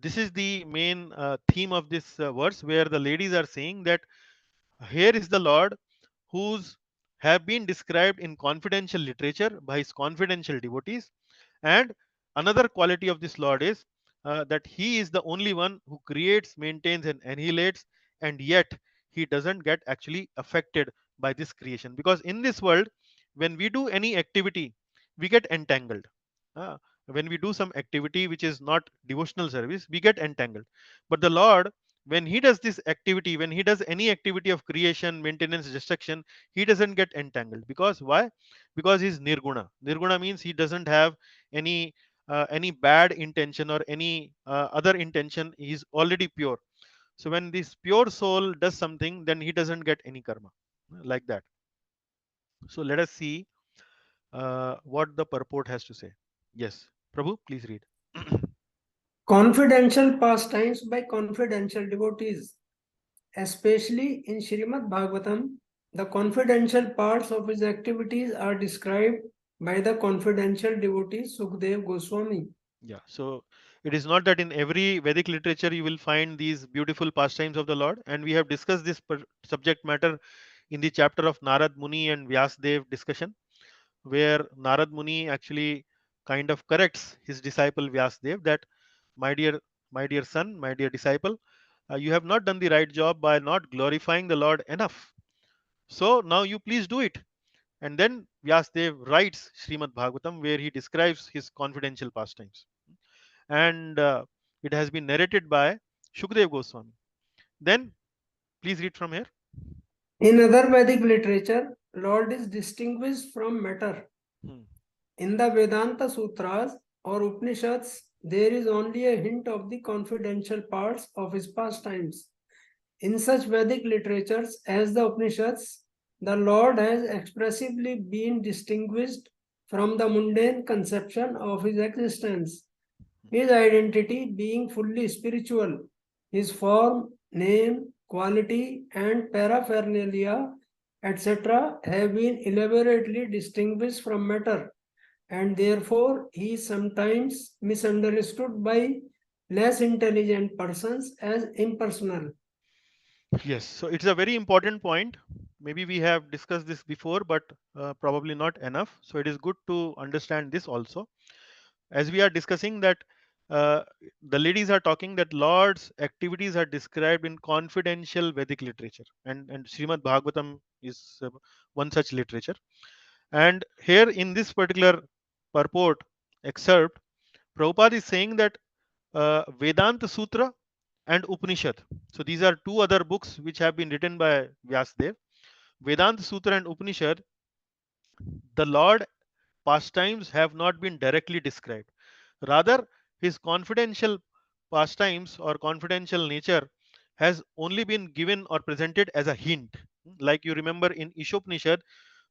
this is the main theme of this verse, where the ladies are saying that here is the Lord whose have been described in confidential literature by his confidential devotees. And another quality of this Lord is that he is the only one who creates, maintains and annihilates, and yet he doesn't get actually affected by this creation, because in this world when we do any activity we get entangled. Uh, when we do some activity which is not devotional service, we get entangled. But the Lord, when he does this activity, when he does any activity of creation, maintenance, destruction, he doesn't get entangled. Because why? Because he's nirguna. Nirguna means he doesn't have any bad intention or any other intention. He's already pure. So when this pure soul does something, then he doesn't get any karma, like that. So let us see what the purport has to say. Yes, Prabhu, please read. Confidential pastimes by confidential devotees. Especially in Srimad Bhagavatam, the confidential parts of his activities are described by the confidential devotee Sukdev Goswami. Yeah, so it is not that in every Vedic literature you will find these beautiful pastimes of the Lord, and we have discussed this subject matter in the chapter of Narad Muni and Vyasdev discussion, where Narad Muni actually kind of corrects his disciple Vyasdev that, my dear son, my dear disciple, you have not done the right job by not glorifying the Lord enough. So now you please do it. And then Vyasdev writes Srimad Bhagavatam, where he describes his confidential pastimes. And it has been narrated by Shukdev Goswami. Then please read from here. In other Vedic literature, Lord is distinguished from matter. Hmm. In the Vedanta Sutras or Upanishads, there is only a hint of the confidential parts of his pastimes. In such Vedic literatures as the Upanishads, the Lord has expressively been distinguished from the mundane conception of his existence, his identity being fully spiritual, his form, name, quality, and paraphernalia, etc., have been elaborately distinguished from matter, and therefore he is sometimes misunderstood by less intelligent persons as impersonal. Yes, so it's a very important point. Maybe we have discussed this before, but probably not enough. So it is good to understand this also. As we are discussing that uh, the ladies are talking that Lord's activities are described in confidential Vedic literature, and Srimad Bhagavatam is one such literature. And here in this particular purport excerpt, Prabhupada is saying that Vedanta Sutra and Upanishad. So these are two other books which have been written by Vyasdev. Vedanta Sutra and Upanishad, the Lord pastimes have not been directly described. Rather, his confidential pastimes or confidential nature has only been given or presented as a hint. Like you remember in Ishopanishad,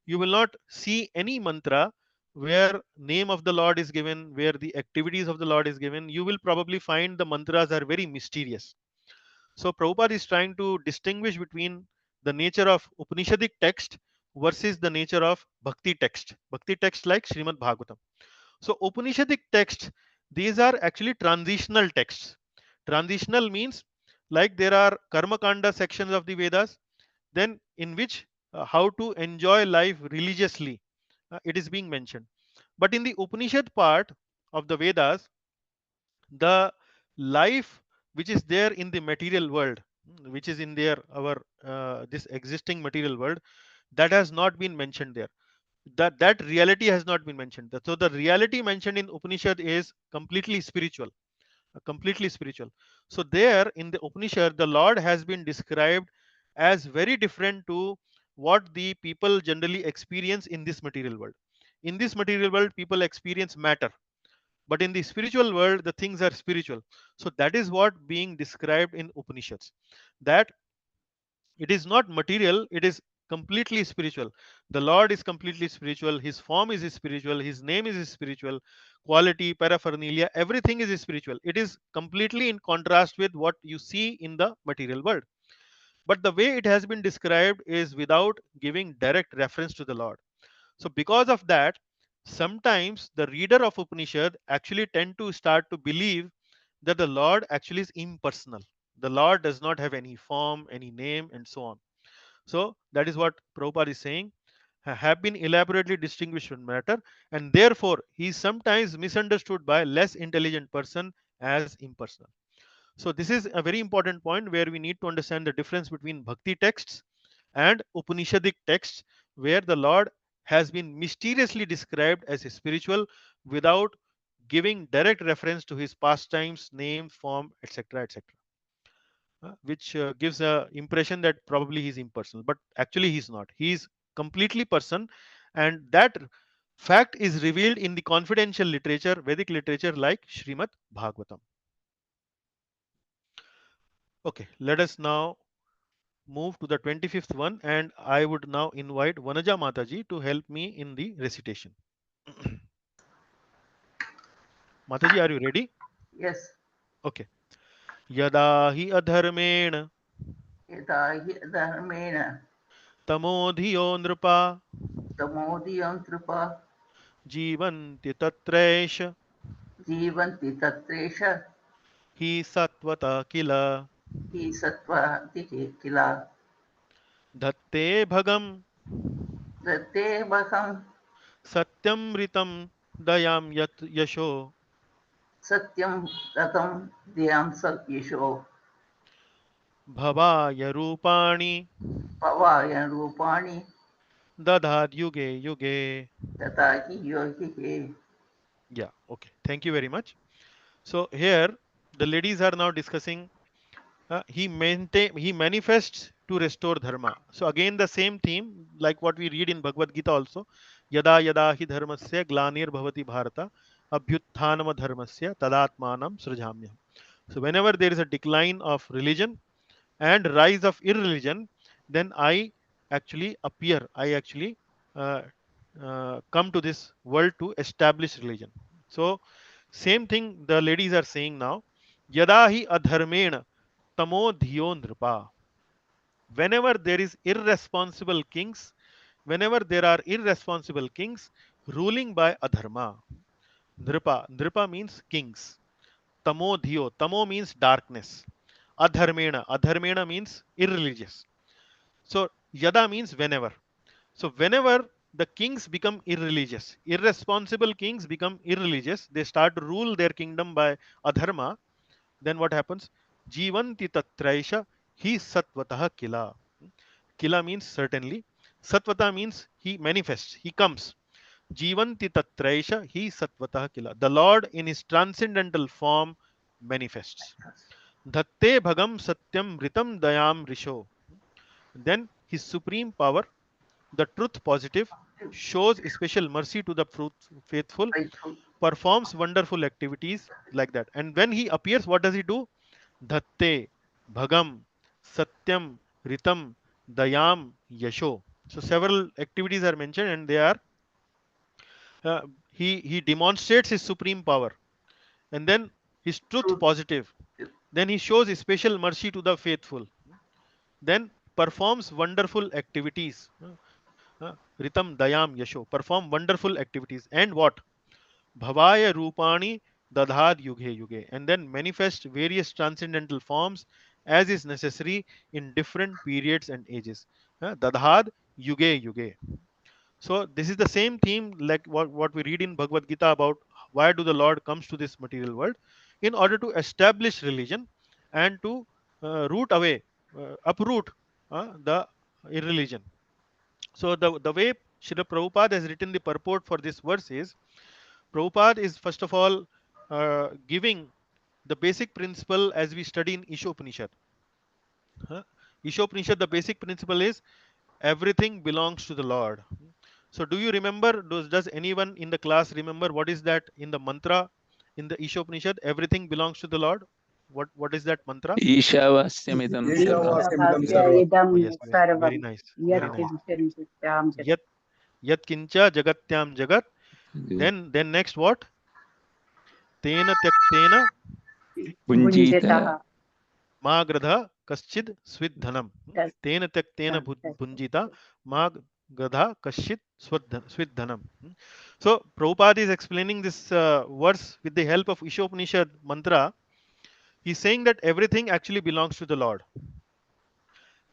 you will not see any mantra where name of the Lord is given, where the activities of the Lord is given. You will probably find the mantras are very mysterious. So Prabhupada is trying to distinguish between the nature of Upanishadic text versus the nature of Bhakti text like Srimad Bhagavatam. So Upanishadic texts, these are actually transitional texts. Transitional means like there are Karma Kanda sections of the Vedas, then in which how to enjoy life religiously, it is being mentioned. But in the Upanishad part of the Vedas, the life which is there in the material world, which is in there our this existing material world, that has not been mentioned there. That reality has not been mentioned. So the reality mentioned in Upanishad is completely spiritual, completely spiritual. So there in the Upanishad, the Lord has been described as very different to what the people generally experience in this material world. In this material world, people experience matter, but in the spiritual world the things are spiritual. So that is what being described in Upanishads, that it is not material, it is completely spiritual. The Lord is completely spiritual, his form is spiritual, his name is spiritual, quality, paraphernalia, everything is spiritual. It is completely in contrast with what you see in the material world. But the way it has been described is without giving direct reference to the Lord. So because of that, sometimes the reader of Upanishad actually tend to start to believe that the Lord actually is impersonal. The Lord does not have any form, any name, and so on. So that is what Prabhupada is saying, have been elaborately distinguished from matter, and therefore he is sometimes misunderstood by less intelligent person as impersonal. So this is a very important point where we need to understand the difference between bhakti texts and Upanishadic texts, where the Lord has been mysteriously described as a spiritual without giving direct reference to his pastimes, name, form, etc., etc., which gives a impression that probably he's impersonal, but actually he's not. He's completely person, and that fact is revealed in the confidential literature, Vedic literature like Srimad Bhagavatam. Okay, let us now move to the 25th one, and I would now invite Vanaja Mataji to help me in the recitation. Mataji, are you ready? Yes. Okay. Yada hi adharmen यदा हि धर्मेण tamodhiyo nripa तमोधियं नृपा जीवन्ति तत्रैष जीवन्ति तत्रेष hi satvata kila हि सत्त्वादिः किल dhatte bhagam दत्तेऽहं satyamritam dayam yat yasho सत्यं रतं धियां यशो bhavaya rupani भवाय रूपाणि dadhad yuge yuge. तथा हि योगिः Yeah, okay. Thank you very much. So here the ladies are now discussing he manifests to restore dharma. So again the same theme like what we read in Bhagavad Gita also. Yada yada hi dharmasya glanir bhavati bharata abhyutthanam dharmasya tadatmanam srijamyam. So whenever there is a decline of religion and rise of irreligion, then I actually appear. I actually uh, come to this world to establish religion. So same thing the ladies are saying now. Yada hi adharmena tamo dhiyo nripa. Whenever there is irresponsible kings, whenever there are irresponsible kings ruling by adharma, nripa means kings. Tamo dhiyo, tamo means darkness. Adharmena means irreligious. So yada means whenever. So whenever the kings become irreligious, irresponsible kings become irreligious, they start to rule their kingdom by adharma, then what happens? Jivanti tatraisha hi satvatah kila. Kila means certainly. Satvata means he manifests, he comes. Jivanti tatraisha hi satvatah kila. The Lord in his transcendental form manifests. Dhatte bhagam satyam ritam dayam risho. Then his supreme power, the truth positive, shows special mercy to the faithful, Faithful. performs wonderful activities like that. And when he appears, what does he do? Dhatte, Bhagam, Satyam, Ritam, Dayam, Yasho. So several activities are mentioned, and they are uh, he demonstrates his supreme power, and then his truth Truth. positive. Then he shows special mercy to the faithful. Then performs wonderful activities. Ritam Dayam Yasho. Perform wonderful activities. And what? Bhavaya Rupani Dadhad Yuge Yuge, and then manifest various transcendental forms as is necessary in different periods and ages. Dadhad Yuge Yuge. So this is the same theme like what we read in Bhagavad Gita about why do the Lord comes to this material world in order to establish religion and to root away, uproot the irreligion. So the way Srila Prabhupada has written the purport for this verse is Prabhupada is first of all giving the basic principle as we study in Ishopanishad. Huh? Ishopanishad, the basic principle is everything belongs to the Lord. So, do you remember? Does anyone in the class remember what is that in the mantra in the Ishopanishad? Everything belongs to the Lord. What is that mantra? ईशावास्यमिदं सर्वम् Ishavasya Ishavasya sarvam. idam Oh, yes, yes, very sarvam nice, yat very nice. kincham jagat. Yat yat kincha jagatyam jagat. Then next what? Tena tyaktena पुञ्जीता Bunjitaha. Magradha Kaschid Swidhanam. Das- Tena Tyaktena das- Bunjita Magradha Kaschid Swidhanam. So Prabhupada is explaining this verse with the help of Ishopanishad mantra. He's saying that everything actually belongs to the Lord.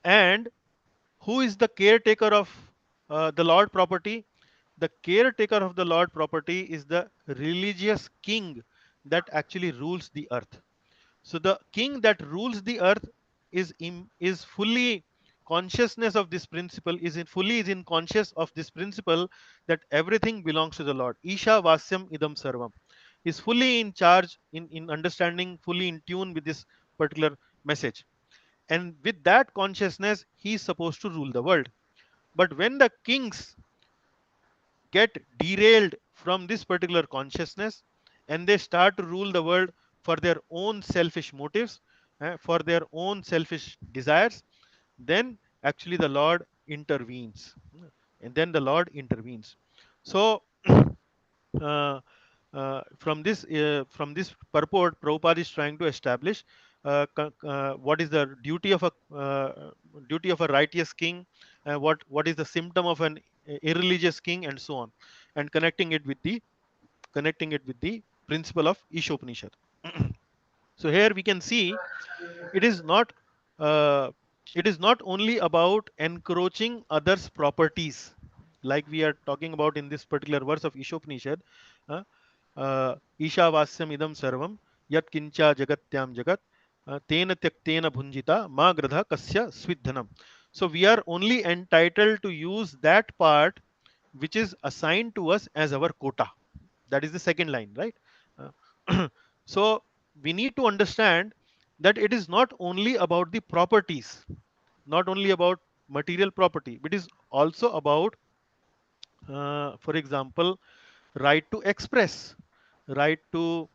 And who is the caretaker of the Lord property? The caretaker of the Lord property is the religious king that actually rules the earth. So the king that rules the earth is fully consciousness of this principle, is in conscious of this principle that everything belongs to the Lord. Isha Vasyam Idam Sarvam. Is fully in charge, in understanding, fully in tune with this particular message. And with that consciousness, he is supposed to rule the world. But when the kings get derailed from this particular consciousness and they start to rule the world for their own selfish motives, for their own selfish desires, then actually the Lord intervenes. And then the Lord intervenes. So, uh, from this purport, Prabhupada is trying to establish what is the duty of a righteous king, what is the symptom of an irreligious king, and so on, and connecting it with the principle of Ishopanishad. So here we can see it is not uh, it is not only about encroaching others' properties, like we are talking about in this particular verse of Ishopanishad. uh, Ishavasyam idam sarvam yat kincha jagatyam jagat tena tyaktena bhunjita ma gradha kasya svidhanam. So we are only entitled to use that part which is assigned to us as our quota. That is the second line, right? So we need to understand that it is not only about the properties, not only about material property, but it is also about, for example, right to express, right to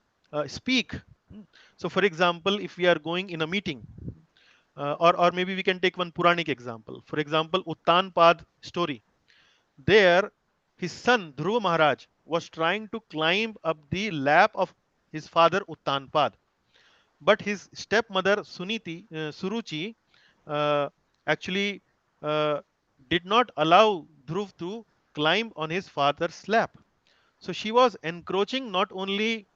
speak. So, for example, if we are going in a meeting, or maybe we can take one Puranic example. For example, Uttanpad story. There, his son Dhruva Maharaj was trying to climb up the lap of his father Uttanpad, but his stepmother Suruchi, uh, actually uh, did not allow Dhruv to climb on his father's lap. So she was encroaching not only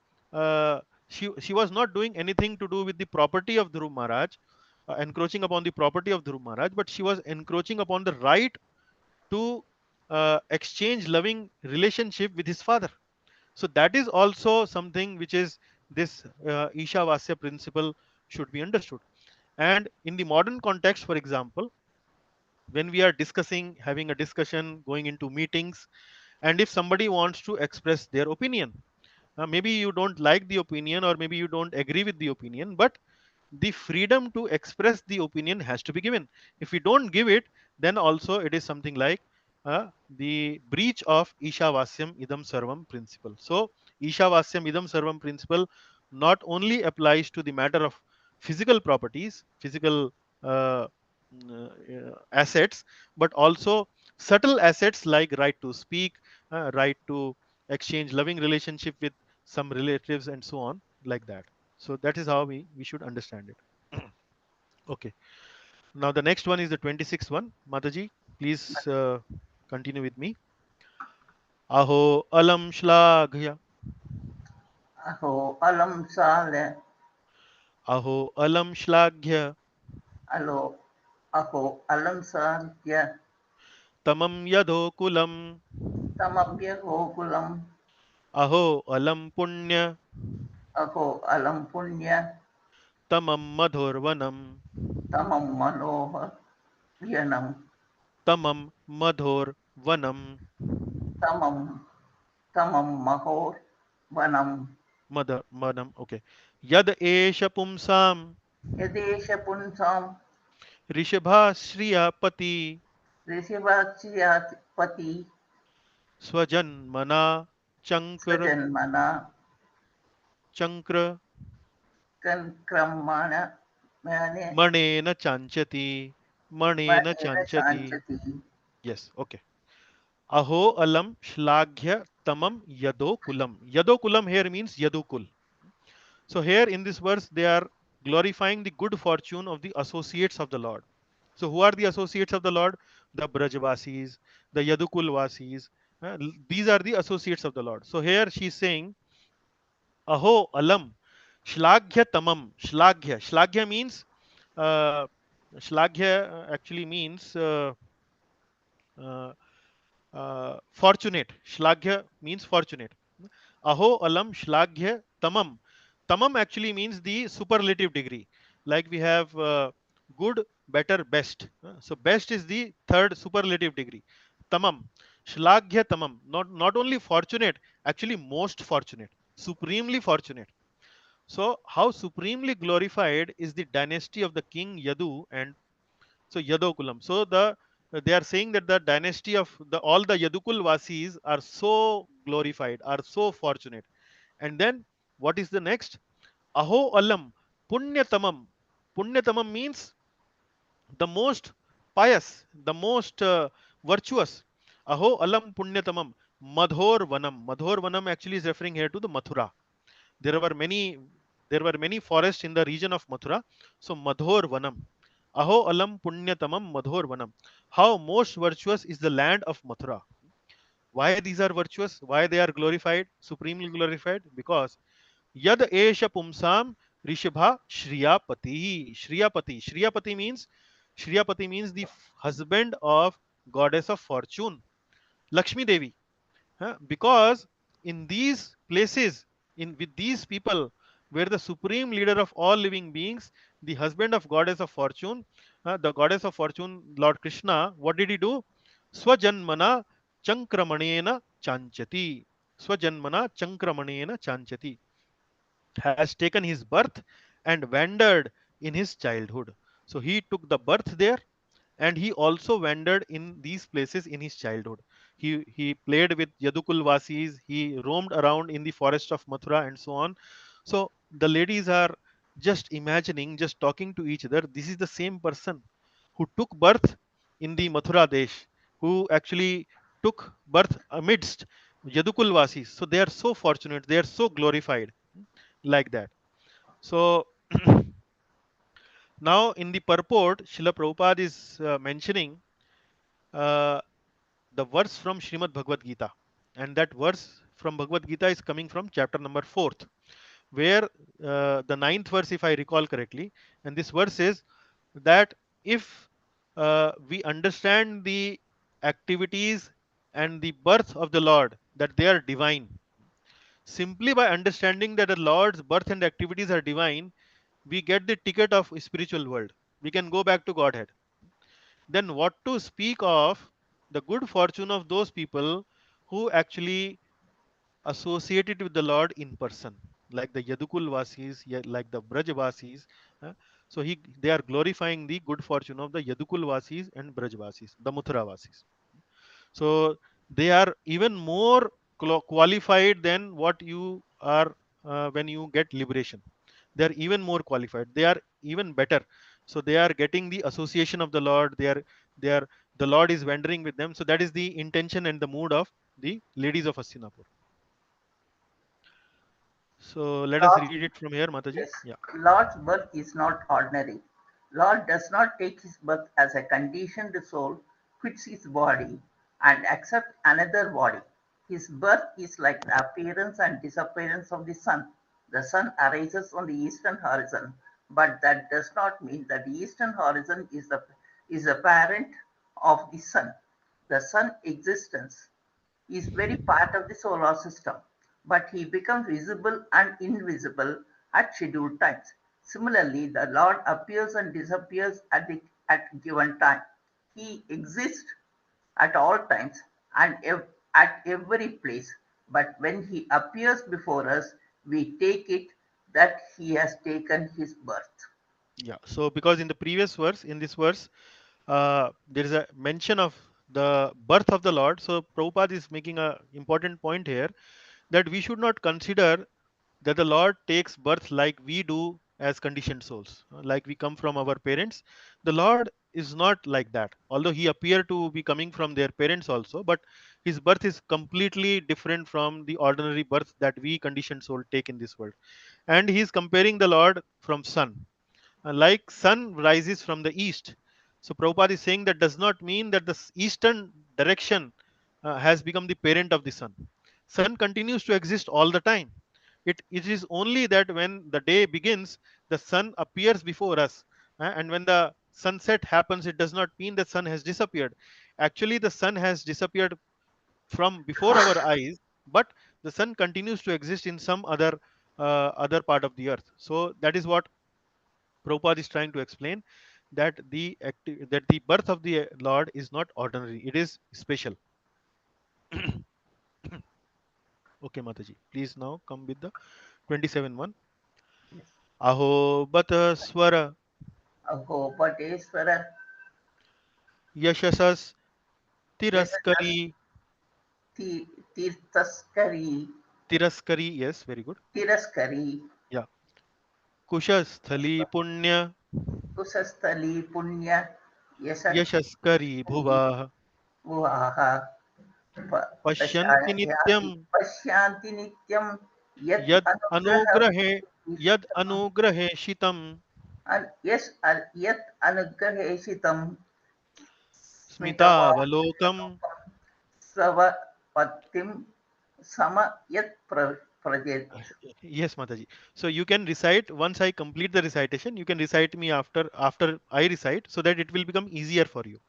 she was not doing anything to do with the property of Dhruv Maharaj, encroaching upon the property of Dhruv Maharaj, but she was encroaching upon the right to exchange loving relationship with his father. So that is also something which is this Ishavasya principle should be understood. And in the modern context, for example, when we are discussing, having a discussion, going into meetings, and if somebody wants to express their opinion, Maybe you don't like the opinion, or maybe you don't agree with the opinion, but the freedom to express the opinion has to be given. If we don't give it, then also it is something like the breach of Ishavasyam Idam Sarvam principle. So Ishavasyam Idam Sarvam principle not only applies to the matter of physical properties, physical uh, assets, but also subtle assets like right to speak, right to exchange loving relationship with some relatives, and so on, like that. So that is how we should understand it. Okay. Now the next one is the 26th one. Mataji, please continue with me. Aho alam shlaghya. अहो अलम साल Aho alam shlaghya. अलो अहो अलम साल क्या Tamam yadho kulam. तमप्य Gokulam Aho alam punya. अहो अलम पुण्य Tamam madhurvanam. तमम मनोहर Yanam Tamam madhurvanam. तमम तमम महोर वनम Madam. Okay. Yad esha pumsam. यदेश पुंसाम Rishabha Shriyapati. ऋषिवाक्ष्यापति Swajanmana Chankra स्वजन्मना Chankra क्रमण मैंने Manena Chanchati. Manena मैंने Chanchati. शांचति Yes, okay. Aho alam shlaghya tamam yadokulam. Yadokulam here means yadukul. So here in this verse they are glorifying the good fortune of the associates of the Lord. So who are the associates of the Lord? The Brajvasis, the Yadukul Vasis. These are the associates of the Lord. So here she is saying Aho alam shlaghya tamam. Shlaghya means uh, shlaghya actually means uh, fortunate. Shlaghya means fortunate. Aho alam shlaghya tamam. Tamam actually means the superlative degree. Like we have good, better, best. So best is the third superlative degree. Tamam. Shlaghya tamam. Not only fortunate, actually most fortunate. Supremely fortunate. So how supremely glorified is the dynasty of the king Yadu and so Yadokulam. So they are saying that the dynasty of the all the Yadukul Vasis are so glorified, are so fortunate. And then what is the next? Aho Alam Punyatamam. Punyatamam means the most pious, the most virtuous. Aho Alam Punyatamam. Madhor Vanam. Madhor Vanam actually is referring here to the Mathura. There were many there were many forests in the region of Mathura. So Madhor Vanam. Aho alam punyatamam madhor vanam. How most virtuous is the land of Mathura. Why these are virtuous? Why they are glorified, supremely glorified? Because Yad Esha Pumsam Rishabha Shriyapati. Shriyapati. Shriyapati means the husband of goddess of fortune, Lakshmi Devi. Because in these places, in with these people, where the supreme leader of all living beings, the husband of goddess of fortune, the goddess of fortune, Lord Krishna, what did he do? Swajanmana Chankramanena Chanchati. Swajanmana Chankramanena Chanchati, has taken his birth and wandered in his childhood. So he took the birth there, and he also wandered in these places in his childhood. He played with Yadukul Vasis, he roamed around in the forest of Mathura, and so on. So the ladies are just imagining, just talking to each other. This is the same person who took birth in the Mathura Desh, who actually took birth amidst Yadukul Vasis. So they are so fortunate, they are so glorified, like that. So now in the purport, Srila Prabhupada is mentioning uh, the verse from Srimad Bhagavad Gita, and that verse from Bhagavad Gita is coming from chapter number 4th, where the ninth verse, if I recall correctly, and this verse is that if we understand the activities and the birth of the Lord, that they are divine, simply by understanding that the Lord's birth and activities are divine, we get the ticket of spiritual world. We can go back to Godhead. Then what to speak of the good fortune of those people who actually associated with the Lord in person, like the Yadukul Vasis, like the Braj Vasis. uh, so they are glorifying the good fortune of the Yadukul Vasis and Braj Vasis, the Mathura Vasis. So they are even more qualified than what you are when you get liberation. They are even more qualified. They are even better. So they are getting the association of the Lord. They are the Lord is wandering with them. So that is the intention and the mood of the ladies of Hastinapur. So let us Lord, read it from here, Mataji. yes, Yeah. Lord's birth is not ordinary. Lord does not take his birth as a conditioned soul quits his body and accepts another body. His birth is like the appearance and disappearance of the sun. The sun arises on the eastern horizon, but that does not mean that the eastern horizon is the parent of the sun. The sun existence is very part of the solar system, but he becomes visible and invisible at scheduled times. Similarly, the Lord appears and disappears at given time. He exists at all times and at every place, but when he appears before us, we take it that he has taken his birth. Yeah. So because in the previous verse, in this verse, there is a mention of the birth of the Lord. So Prabhupada is making a important point here that we should not consider that the Lord takes birth like we do as conditioned souls, like we come from our parents. The Lord is not like that. Although he appeared to be coming from their parents also, but his birth is completely different from the ordinary birth that we conditioned soul take in this world. And he is comparing the Lord from sun. Like sun rises from the east. So Prabhupada is saying that does not mean that the eastern direction has become the parent of the sun. Sun continues to exist all the time. It is only that when the day begins, the sun appears before us. And when the sunset happens, it does not mean that sun has disappeared. Actually, the sun has disappeared from before our eyes, but the sun continues to exist in some other part of the earth. So that is what Prabhupada is trying to explain, that that the birth of the Lord is not ordinary; it is special. Okay, Mataji, please now come with the 27 one. Yes. Aho bata swara Aho Pateswara, yashasas Yasas tiraskari Tirtaskari, tiraskari. Yes, very good. Tiraskari, Yeah, kushasthali punya Kusastali Punya, yashaskari Yasastali bhuva Vuaha, pashyanti nityam Pashyanti Nityam, Yat yad Anugraha, anugrahe yad anugrahe shitam Yes, Yat Anugraheshitam, Smitava, smitavalokam. Sava Patim, Sama Yat Prajet. Yes, Mataji. So you can recite once I complete the recitation. You can recite me after I recite, so that it will become easier for you.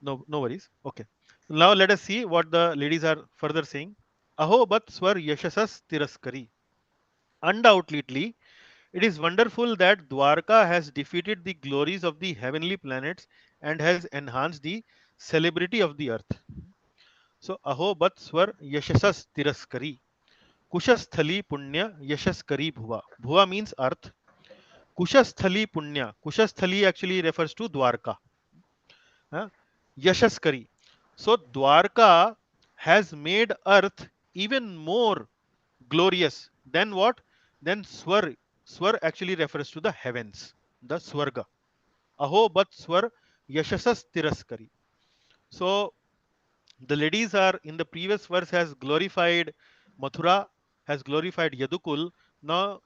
No worries. Okay. Now let us see what the ladies are further saying. Aho bat swar yashasas tiraskari. Undoubtedly, it is wonderful that Dwarka has defeated the glories of the heavenly planets and has enhanced the celebrity of the earth. So aho bat swar yashasas tiraskari. Kushasthali punya yashaskari bhuva. Bhuva means earth. Kushasthali punya. Kushasthali actually refers to Dwarka. huh? Yashaskari. So Dwarka has made earth even more glorious than what? Than Swar. Swar actually refers to the heavens, the Swarga. Aho bat Swar yashasas tiraskari. So the ladies are in the previous verse has glorified Mathura, has glorified Yadukul. Now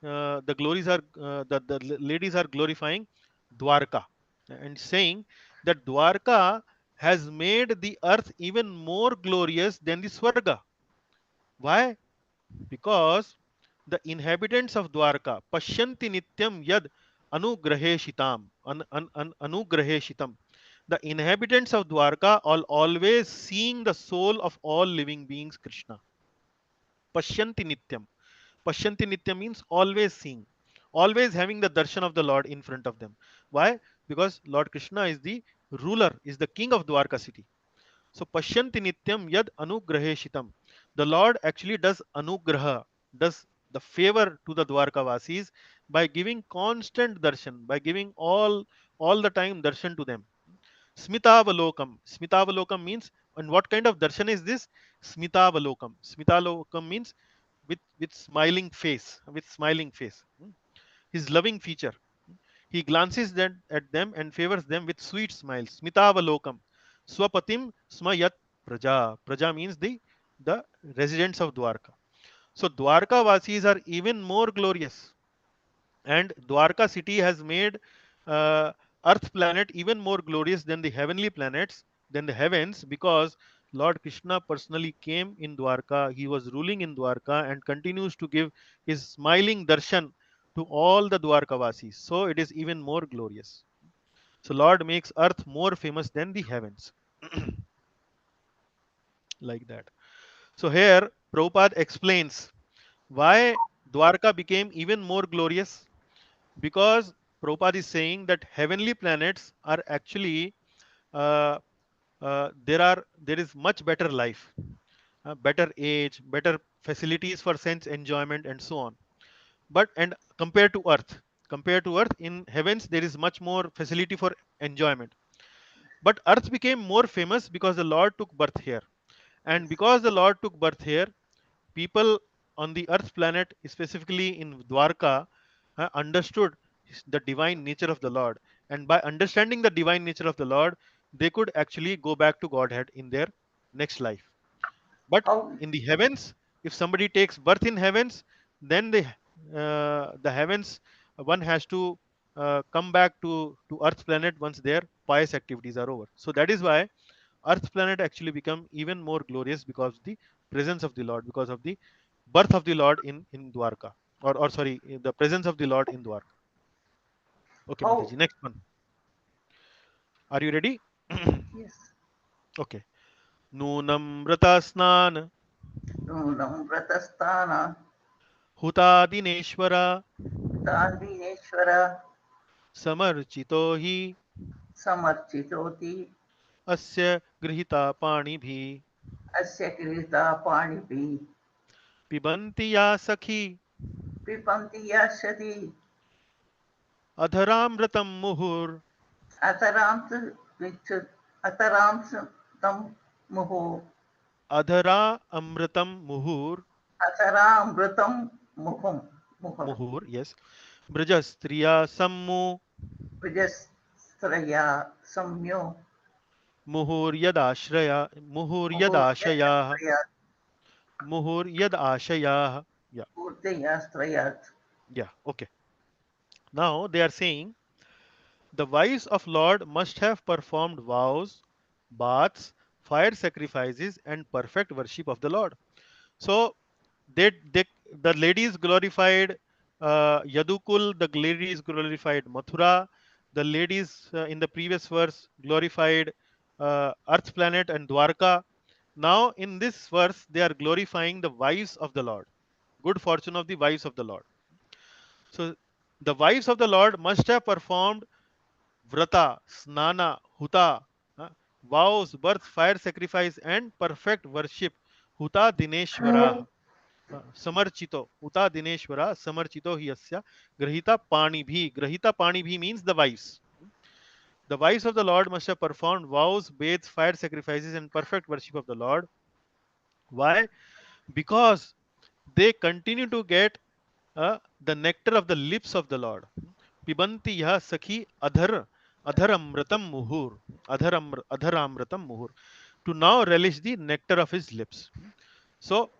the glories are the ladies are glorifying Dwarka and saying that Dwarka has made the earth even more glorious than the Swarga. Why? Because the inhabitants of Dwarka pashyanti nityam yad anugraheshitam anugraheshitam. The inhabitants of Dwarka are always seeing the soul of all living beings, Krishna. Pashyanti nityam. Pashyanti nityam means always seeing, always having the darshan of the Lord in front of them. Why? Because Lord Krishna is the ruler, is the king of Dwarka city. So Pashyanti nityam yad anugraheshitam. the Lord actually does anugraha, does the favor to the Dwarkavasis by giving constant darshan, by giving all the time darshan to them. Smitavalokam. Smitavalokam means, and what kind of darshan is this? Smitavalokam. Smitavalokam means with smiling face, with smiling face. His loving feature. He glances at them and favors them with sweet smiles. Smitavalokam. Swapatim smayat praja. Praja means the residents of Dwarka. So Dwarka Vasis are even more glorious, and Dwarka city has made uh, Earth planet even more glorious than the heavenly planets, than the heavens, because Lord Krishna personally came in Dwarka. He was ruling in Dwarka and continues to give his smiling darshan to all the Dwarkavasis. So it is even more glorious. So Lord makes Earth more famous than the heavens, like that. So here Prabhupada explains why Dwarka became even more glorious, because Prabhupada is saying that heavenly planets are actually uh, there is much better life, better age, better facilities for sense enjoyment, and so on. But and compared to Earth, in heavens there is much more facility for enjoyment. But Earth became more famous because the Lord took birth here, and because the Lord took birth here, people on the Earth planet, specifically in Dwarka, understood the divine nature of the Lord, and by understanding the divine nature of the Lord, they could actually go back to Godhead in their next life. But How in the heavens, if somebody takes birth in heavens, then the heavens, one has to come back to Earth planet once their pious activities are over. So that is why Earth planet actually become even more glorious, because of the presence of the Lord, because of the birth of the Lord in Dwarka, or sorry, the presence of the Lord in Dwarka. Okay, how Mataji, next one. Are you ready? yes. Okay. Nunam Vratasnan Nunam Vratasthana Huta Dineshwara Danvineshwara Samarchito hi Samarchitoti Asya Grihita Panibhi Asya Kirita Panipi Pibanti Ya Sakhi Pipanti Yashati Adharamratam Muhur Atarams Vichut Atarams Tam Muho Adhara Amratam Muhur Ataramrutam Muhum Muhur Muhur, yes. Brajastriya Sammu Vijastraya Samyo Muhur Yadashraya Muhur Muhur Yadashaya Yastraya Muhur Yadashaya. Yeah, Urteyastrayat. yeah, okay. Now they are saying the wives of Lord must have performed vows, baths, fire sacrifices, and perfect worship of the Lord. So they the ladies glorified Yadukul, the ladies glorified Mathura, the ladies in the previous verse glorified Earth planet and Dwarka. Now in this verse they are glorifying the wives of the Lord, good fortune of the wives of the Lord. So the wives of the Lord must have performed vrata, snana, huta, uh, vows, birth, fire sacrifice, and perfect worship. Huta Dineshwara. Samarchito, Uta Dineshwara, Samarchito Hyasya, Grahita Panibhi. Grahita Panibhi means the wives. The wives of the Lord must have performed vows, baths, fire sacrifices, and perfect worship of the Lord. Why? Because they continue to get the nectar of the lips of the Lord. Pibanti yaha sakhi adharamratam muhur. Adharamratam muhur. To now relish the nectar of his lips. So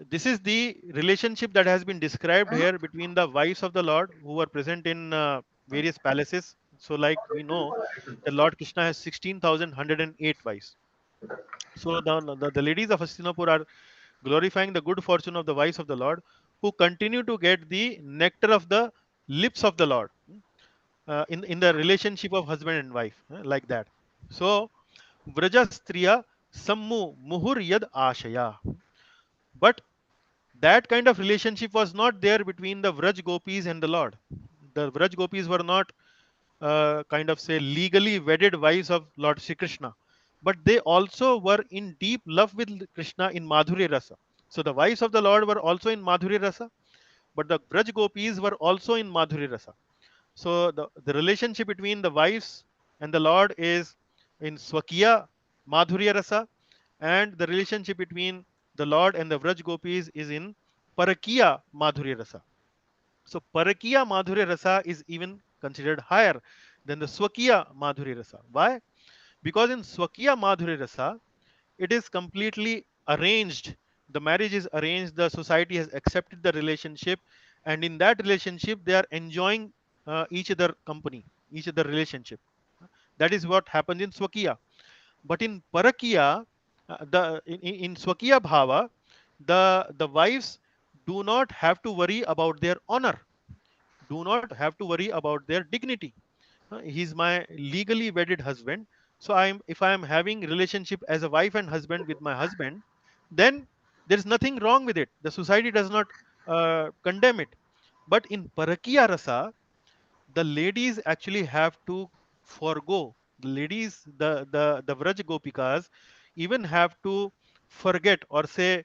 this is the relationship that has been described here between the wives of the Lord who were present in various palaces. So, like we know, that Lord Krishna has 16,108 wives. So, the ladies of Hastinapur are glorifying the good fortune of the wives of the Lord, who continue to get the nectar of the lips of the Lord in the relationship of husband and wife, like that. So, Vraja Striya Sammu Muhur Yad Ashaya. But that kind of relationship was not there between the Vraj Gopis and the Lord. The Vraj Gopis were not kind of say legally wedded wives of Lord Shri Krishna. but they also were in deep love with Krishna in Madhurya Rasa. So the wives of the Lord were also in Madhurya Rasa, but the Braj Gopis were also in Madhurya Rasa. So the relationship between the wives and the Lord is in Swakiya Madhurya Rasa, and the relationship between the Lord and the Vraj Gopis is in Parakiya Madhurya Rasa. So Parakiya Madhurya Rasa is even considered higher than the Swakiya Madhurya Rasa. Why? Because in Swakiya Madhurya Rasa, it is completely arranged. The marriage is arranged, the society has accepted the relationship, and in that relationship, they are enjoying each other company, each other relationship. That is what happens in Swakiya. But in Parakiya, in Swakiya Bhava, the wives do not have to worry about their honor, do not have to worry about their dignity. He's my legally wedded husband, so if I am having relationship as a wife and husband with my husband, then there's nothing wrong with it. The society does not condemn it. But in Parakiya Rasa, the ladies actually have to forego, the ladies, the Vraj Gopikas even have to forget or say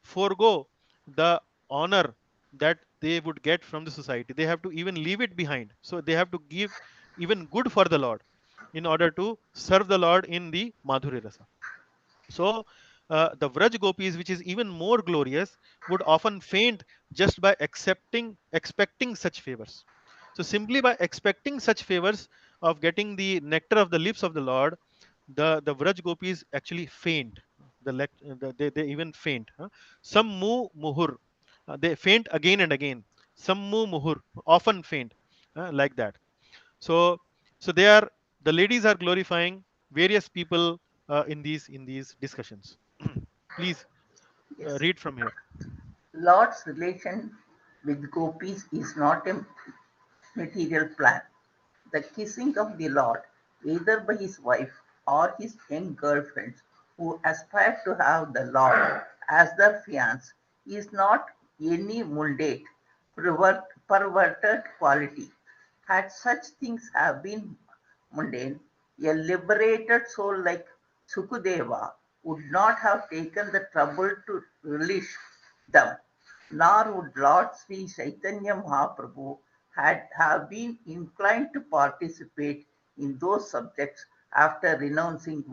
forego the honor that they would get from the society. They have to even leave it behind. So they have to give even good for the Lord in order to serve the Lord in the Madhurya Rasa. So the Vraj Gopis, which is even more glorious, would often faint just by expecting such favors. So simply by expecting such favors of getting the nectar of the lips of the Lord, the Vraj Gopis actually faint. They even faint. Some muhur, they faint again and again. Some muhur, often faint, like that. So they are, the ladies are glorifying various people in these discussions. Please Yes. read from here. Lord's relation with gopis is not a material plan. The kissing of the Lord, either by his wife or his young girlfriends who aspire to have the Lord as their fiance, is not any mundane, perverted quality. Had such things have been mundane, a liberated soul like Sukudeva would not have taken the trouble to relish them, nor would Lord Sri Chaitanya Mahaprabhu have been inclined to participate in those subjects after renouncing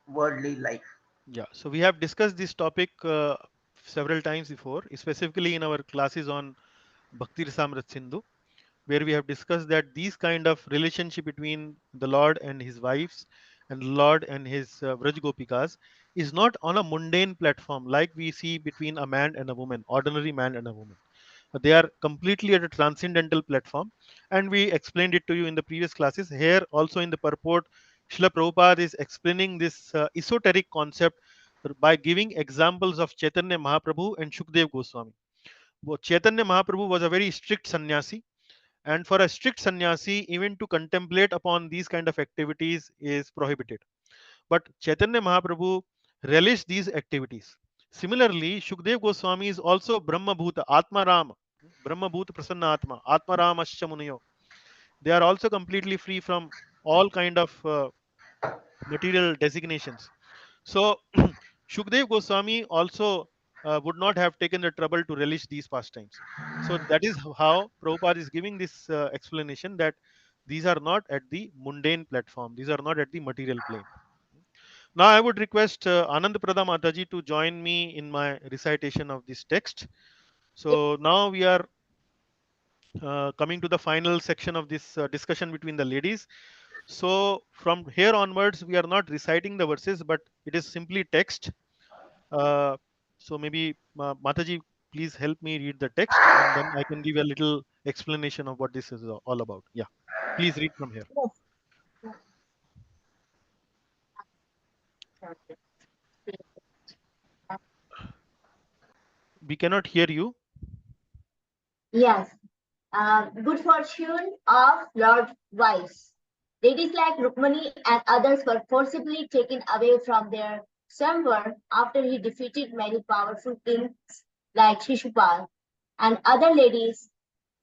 worldly life. Yeah, so we have discussed this topic several times before, specifically in our classes on Bhakti Rasamrit Sindhu, where we have discussed that these kind of relationship between the Lord and his wives and Lord and his Vraj Gopikas is not on a mundane platform like we see between a man and a woman, ordinary man and a woman. They are completely at a transcendental platform, and we explained it to you in the previous classes. Here also in the purport, Srila Prabhupada is explaining this esoteric concept by giving examples of Chaitanya Mahaprabhu and Shukdev Goswami. Chaitanya Mahaprabhu was a very strict sannyasi, and for a strict sannyasi, even to contemplate upon these kind of activities is prohibited. But Chaitanya Mahaprabhu relished these activities. Similarly, Shukdev Goswami is also Brahma Bhuta, Atma Ram, Brahma Bhuta Prasanna Atma, Atma Ramascha Muniyo. They are also completely free from all kind of material designations. So Shukdev Goswami also would not have taken the trouble to relish these pastimes. So that is how Prabhupada is giving this explanation that these are not at the mundane platform, these are not at the material plane. Now I would request Anand Prada Mataji to join me in my recitation of this text. So now we are coming to the final section of this discussion between the ladies. So from here onwards, we are not reciting the verses, but it is simply text. Uh, so maybe Mataji, please help me read the text, and then I can give a little explanation of what this is all about. Yeah, please read from here. We cannot hear you. Yes. Good fortune of Lord wives. Ladies like Rukmani and others were forcibly taken away from their Samvar after he defeated many powerful kings like Shishupal, and other ladies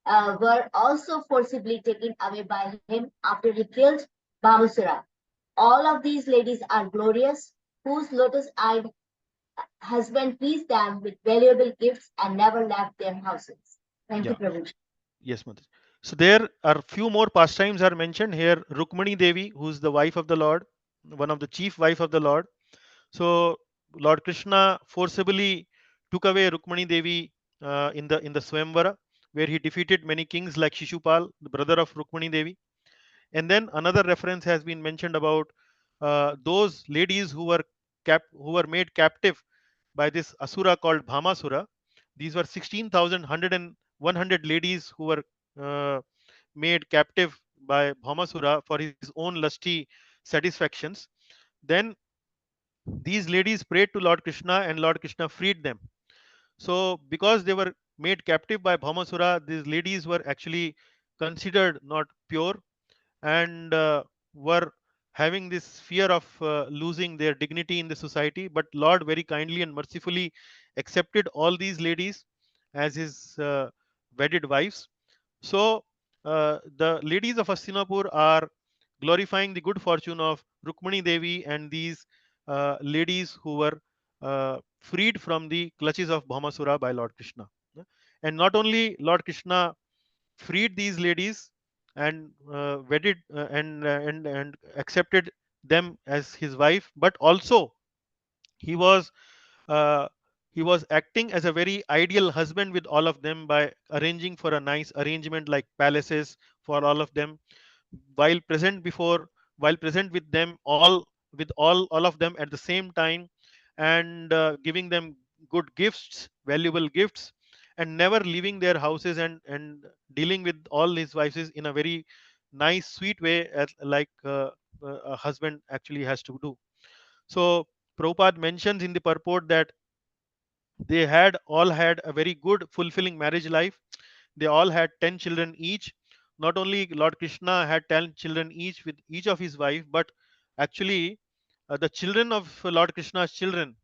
were also forcibly taken away by him after he killed Bhamusura. All of these ladies are glorious, whose lotus-eyed husband pleased them with valuable gifts and never left their houses. Thank you, Yeah. Prabhu. Yes, Mataji. So there are few more pastimes are mentioned here. Rukmani Devi, who's the wife of the Lord, one of the chief wife of the Lord. So Lord Krishna forcibly took away Rukmani Devi in the Swamvara, where he defeated many kings like Shishupal, the brother of Rukmani Devi. And then another reference has been mentioned about those ladies who were made captive by this asura called Bhamasura. These were 16,100 ladies who were uh, made captive by Bhamasura for his own lusty satisfactions. Then these ladies prayed to Lord Krishna and Lord Krishna freed them. So because they were made captive by Bhamasura, these ladies were actually considered not pure and were having this fear of losing their dignity in the society. But Lord very kindly and mercifully accepted all these ladies as his wedded wives. So the ladies of Hastinapur are glorifying the good fortune of Rukmani Devi and these ladies who were freed from the clutches of Bhamasura by Lord Krishna. And not only Lord Krishna freed these ladies and wedded and accepted them as his wife, but also he was uh, he was acting as a very ideal husband with all of them by arranging for a nice arrangement like palaces for all of them, while present before while present with them all of them at the same time, and giving them good gifts, valuable gifts, and never leaving their houses, and dealing with all his wives in a very nice sweet way, like a husband actually has to do. So Prabhupada mentions in the purport that they had all had a very good fulfilling marriage life. They all had 10 children each. Not only Lord Krishna had 10 children each with each of his wife, but actually the children of Lord Krishna's children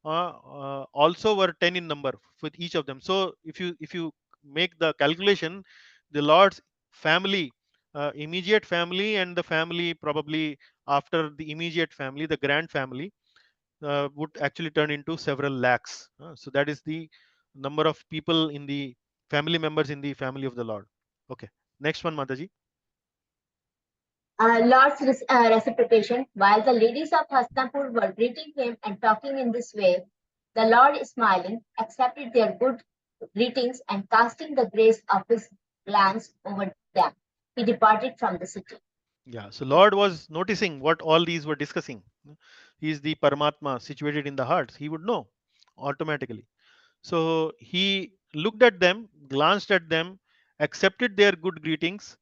also were 10 in number with each of them. So if you make the calculation, the Lord's family, immediate family, and the family probably after the immediate family, the grand family, would actually turn into several lakhs. So that is the number of people in the family members in the family of the Lord. Okay, next one, Mataji. Lord's reciprocation. While the ladies of Hastinapur were greeting him and talking in this way, the Lord, smiling, accepted their good greetings and casting the grace of his glance over them, he departed from the city. Yeah, so Lord was noticing what all these were discussing. He is the Paramatma situated in the hearts. He would know automatically. So he looked at them, glanced at them, accepted their good greetings,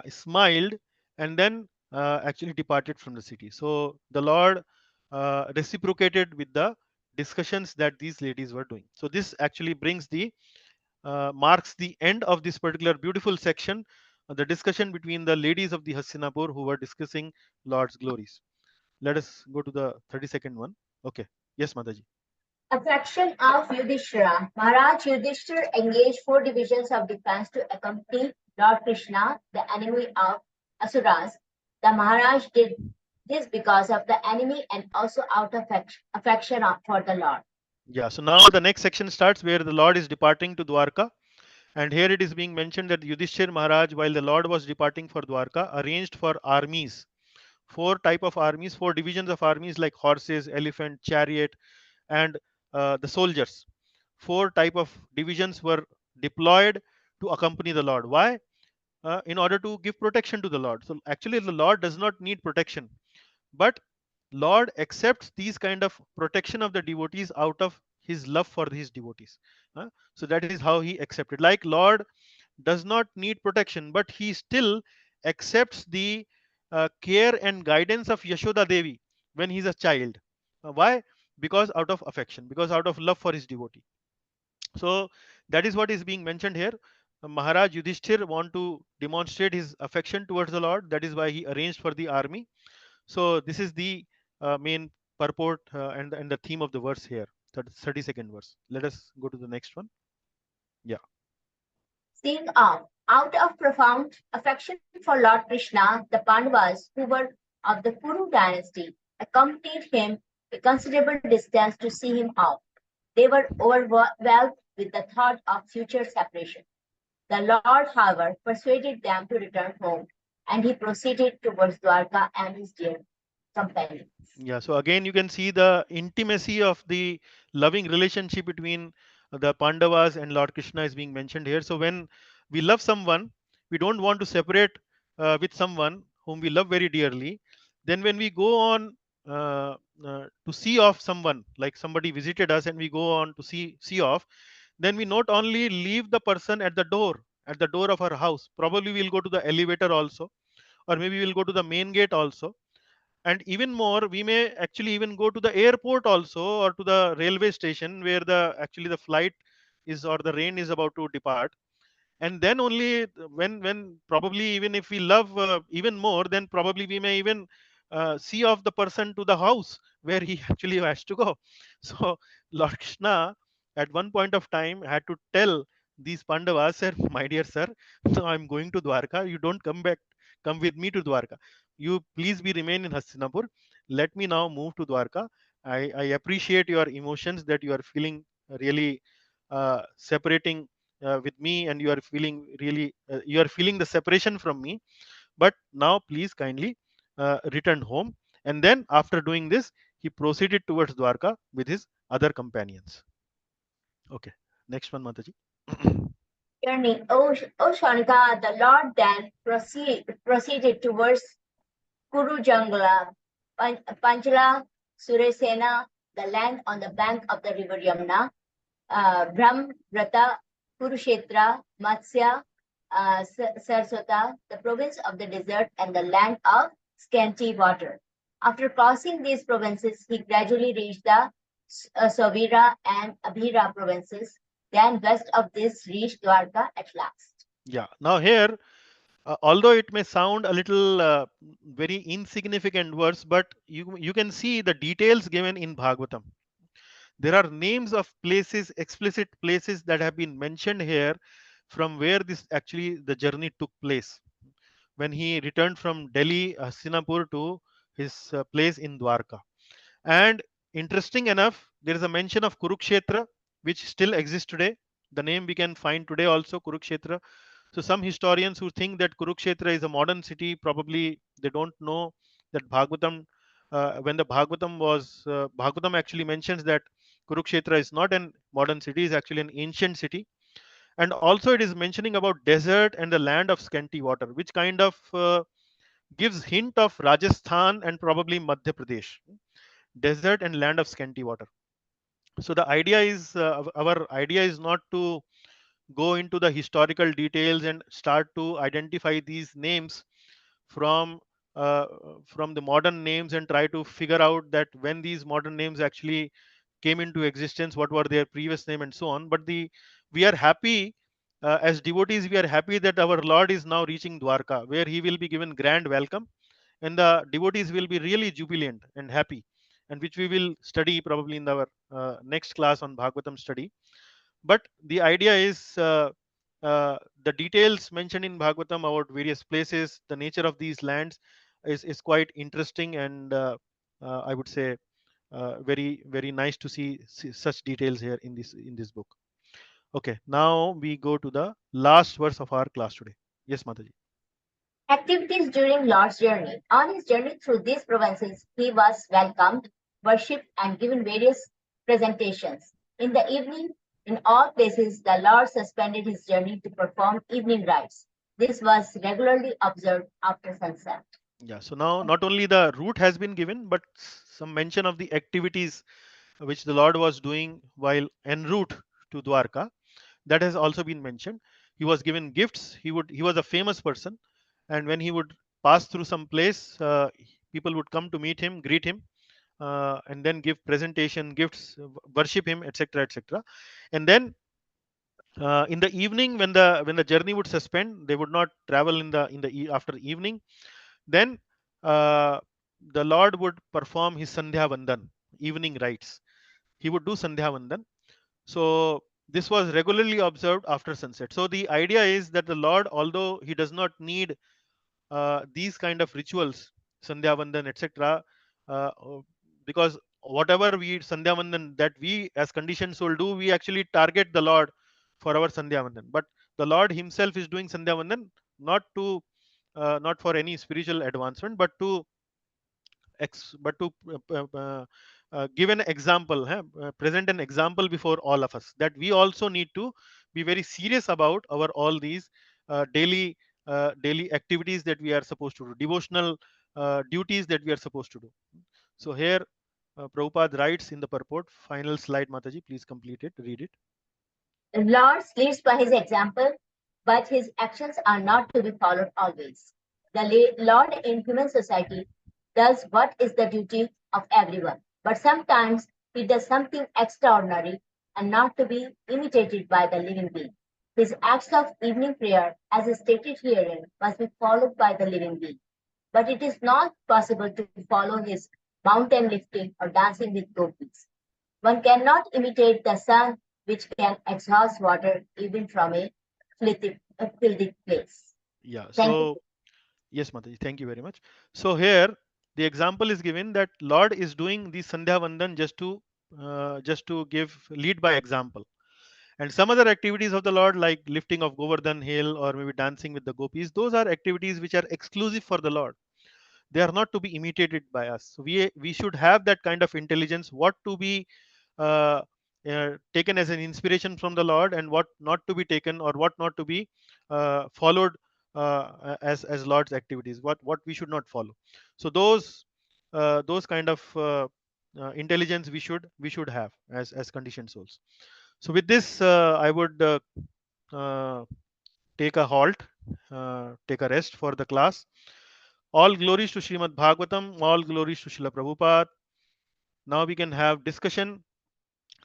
smiled, and then actually departed from the city. So the Lord reciprocated with the discussions that these ladies were doing. So this actually brings the marks the end of this particular beautiful section, the discussion between the ladies of the Hastinapur who were discussing Lord's glories. Let us go to the 32nd one. Okay. Yes, Mataji. Affection of Yudhishthira. Maharaj Yudhishthira engaged 4 divisions of defense to accompany Lord Krishna, the enemy of Asuras. The Maharaj did this because of the enemy and also out of affection for the Lord. Yeah, so now the next section starts where the Lord is departing to Dwarka. And here it is being mentioned that Yudhishthir Maharaj, while the Lord was departing for Dwarka, arranged for armies, 4 divisions of armies like horses, elephant, chariot, and the soldiers. 4 type of divisions were deployed to accompany the Lord. Why? In order to give protection to the Lord. So actually, the Lord does not need protection, but Lord accepts these kind of protection of the devotees out of his love for his devotees. So that is how he accepted. Like Lord does not need protection, but he still accepts the care and guidance of Yashoda Devi when he's a child. Why? Because out of affection, because out of love for his devotee. So that is what is being mentioned here. Maharaj Yudhishthir want to demonstrate his affection towards the Lord. That is why he arranged for the army. So this is the main purport and the theme of the verse here. That 32nd verse. Let us go to the next one. Yeah. Seeing out of profound affection for Lord Krishna, the Pandavas, who were of the Kuru dynasty, accompanied him a considerable distance to see him out. They were overwhelmed with the thought of future separation. The Lord, however, persuaded them to return home, and he proceeded towards Dwarka and his dear companions. Yeah, so again you can see the intimacy of the loving relationship between the Pandavas and Lord Krishna is being mentioned here. So when we love someone, we don't want to separate with someone whom we love very dearly. Then when we go on to see off someone, like somebody visited us and we go on to see off, then we not only leave the person at the door of our house, probably we'll go to the elevator also, or maybe we'll go to the main gate also, and even more we may actually even go to the airport also, or to the railway station where the actually the flight is, or the train is about to depart. And then only when probably even if we love even more, then probably we may even see off the person to the house where he actually has to go. So Lord Krishna at one point of time had to tell these Pandavas, sir, my dear sir, no, I'm going to Dwarka, you don't come with me to Dwarka, you please be remain in Hastinapur, let me now move to Dwarka. I appreciate your emotions that you are feeling really separating with me, and you are feeling really you are feeling the separation from me, but now please kindly return home. And then after doing this, he proceeded towards Dwarka with his other companions. Okay, next one, Mataji. Journey, O Shanika, the Lord then proceeded towards Kurujangala, Panchala, Suresena, the land on the bank of the river Yamuna, Brahmrata, Kurukshetra, Matsya, Sarsota, the province of the desert, and the land of scanty water. After crossing these provinces, he gradually reached the Savira and Abhira provinces. Then west of this reached Dwarka at last. Yeah, now here although it may sound a little very insignificant words, but you can see the details given in Bhagavatam. There are names of places, explicit places that have been mentioned here, from where this actually the journey took place, when he returned from Delhi, Hastinapur, to his place in Dwarka. And interesting enough, there is a mention of Kurukshetra, which still exists today. The name we can find today also, Kurukshetra. So some historians who think that Kurukshetra is a modern city, probably they don't know that Bhagavatam, when the Bhagavatam actually mentions that Kurukshetra is not a modern city, is actually an ancient city. And also it is mentioning about desert and the land of scanty water, which kind of gives hint of Rajasthan and probably Madhya Pradesh, desert and land of scanty water. So the idea is, our idea is not to go into the historical details and start to identify these names from uh, from the modern names and try to figure out that when these modern names actually came into existence, what were their previous name and so on. But we are happy as devotees, we are happy that our Lord is now reaching Dwarka, where he will be given grand welcome, and the devotees will be really jubilant and happy, and which we will study probably in our next class on Bhagavatam study. But the idea is the details mentioned in Bhagavatam about various places, the nature of these lands is quite interesting, and I would say very nice to see such details here in this book. Okay, now we go to the last verse of our class today. Yes, Mataji. Activities during Lord's journey. On his journey through these provinces, he was welcomed, worshipped, and given various presentations. In the evening, in all places, the Lord suspended his journey to perform evening rites. This was regularly observed after sunset. Yeah, so now not only the route has been given, but some mention of the activities which the Lord was doing while en route to Dwarka, that has also been mentioned. He was given gifts. He was a famous person, and when he would pass through some place, people would come to meet him, greet him, and then give presentation, gifts, worship him, etc., etc. And then in the evening, when the journey would suspend, they would not travel after evening. Then the Lord would perform his Sandhya Vandan, evening rites. He would do Sandhya Vandan. So this was regularly observed after sunset. So the idea is that the Lord, although he does not need these kind of rituals Sandhya Vandan, etc. Because whatever we Sandhya Vandan that we as conditioned soul do, we actually target the Lord for our Sandhya Vandan. But the Lord Himself is doing Sandhya Vandan not to not for any spiritual advancement, but to give an example, present an example before all of us, that we also need to be very serious about our all these daily activities that we are supposed to do, devotional duties that we are supposed to do. So here Prabhupada writes in the purport, final slide, Mataji, please complete it, read it. The Lord leads by his example, but his actions are not to be followed always. The Lord in human society does what is the duty of everyone, but sometimes he does something extraordinary and not to be imitated by the living being. His acts of evening prayer, as is stated herein, must be followed by the living being. But it is not possible to follow his mountain lifting or dancing with gopis. One cannot imitate the sun, which can exhaust water even from a filthy place. Yeah. Thank So yes, Mataji, thank you very much. So here the example is given that Lord is doing the Sandhya Vandan just to give lead by example. And some other activities of the Lord, like lifting of Govardhan hill or maybe dancing with the gopis, those are activities which are exclusive for the Lord. They are not to be imitated by us. So we should have that kind of intelligence, what to be uh, taken as an inspiration from the Lord, and what not to be taken, or what not to be followed as Lord's activities. What we should not follow. So those kind of intelligence we should have as conditioned souls. So with this, I would take a halt, take a rest for the class. All glories to Srimad Bhagavatam, all glories to Srila Prabhupada. Now we can have discussion.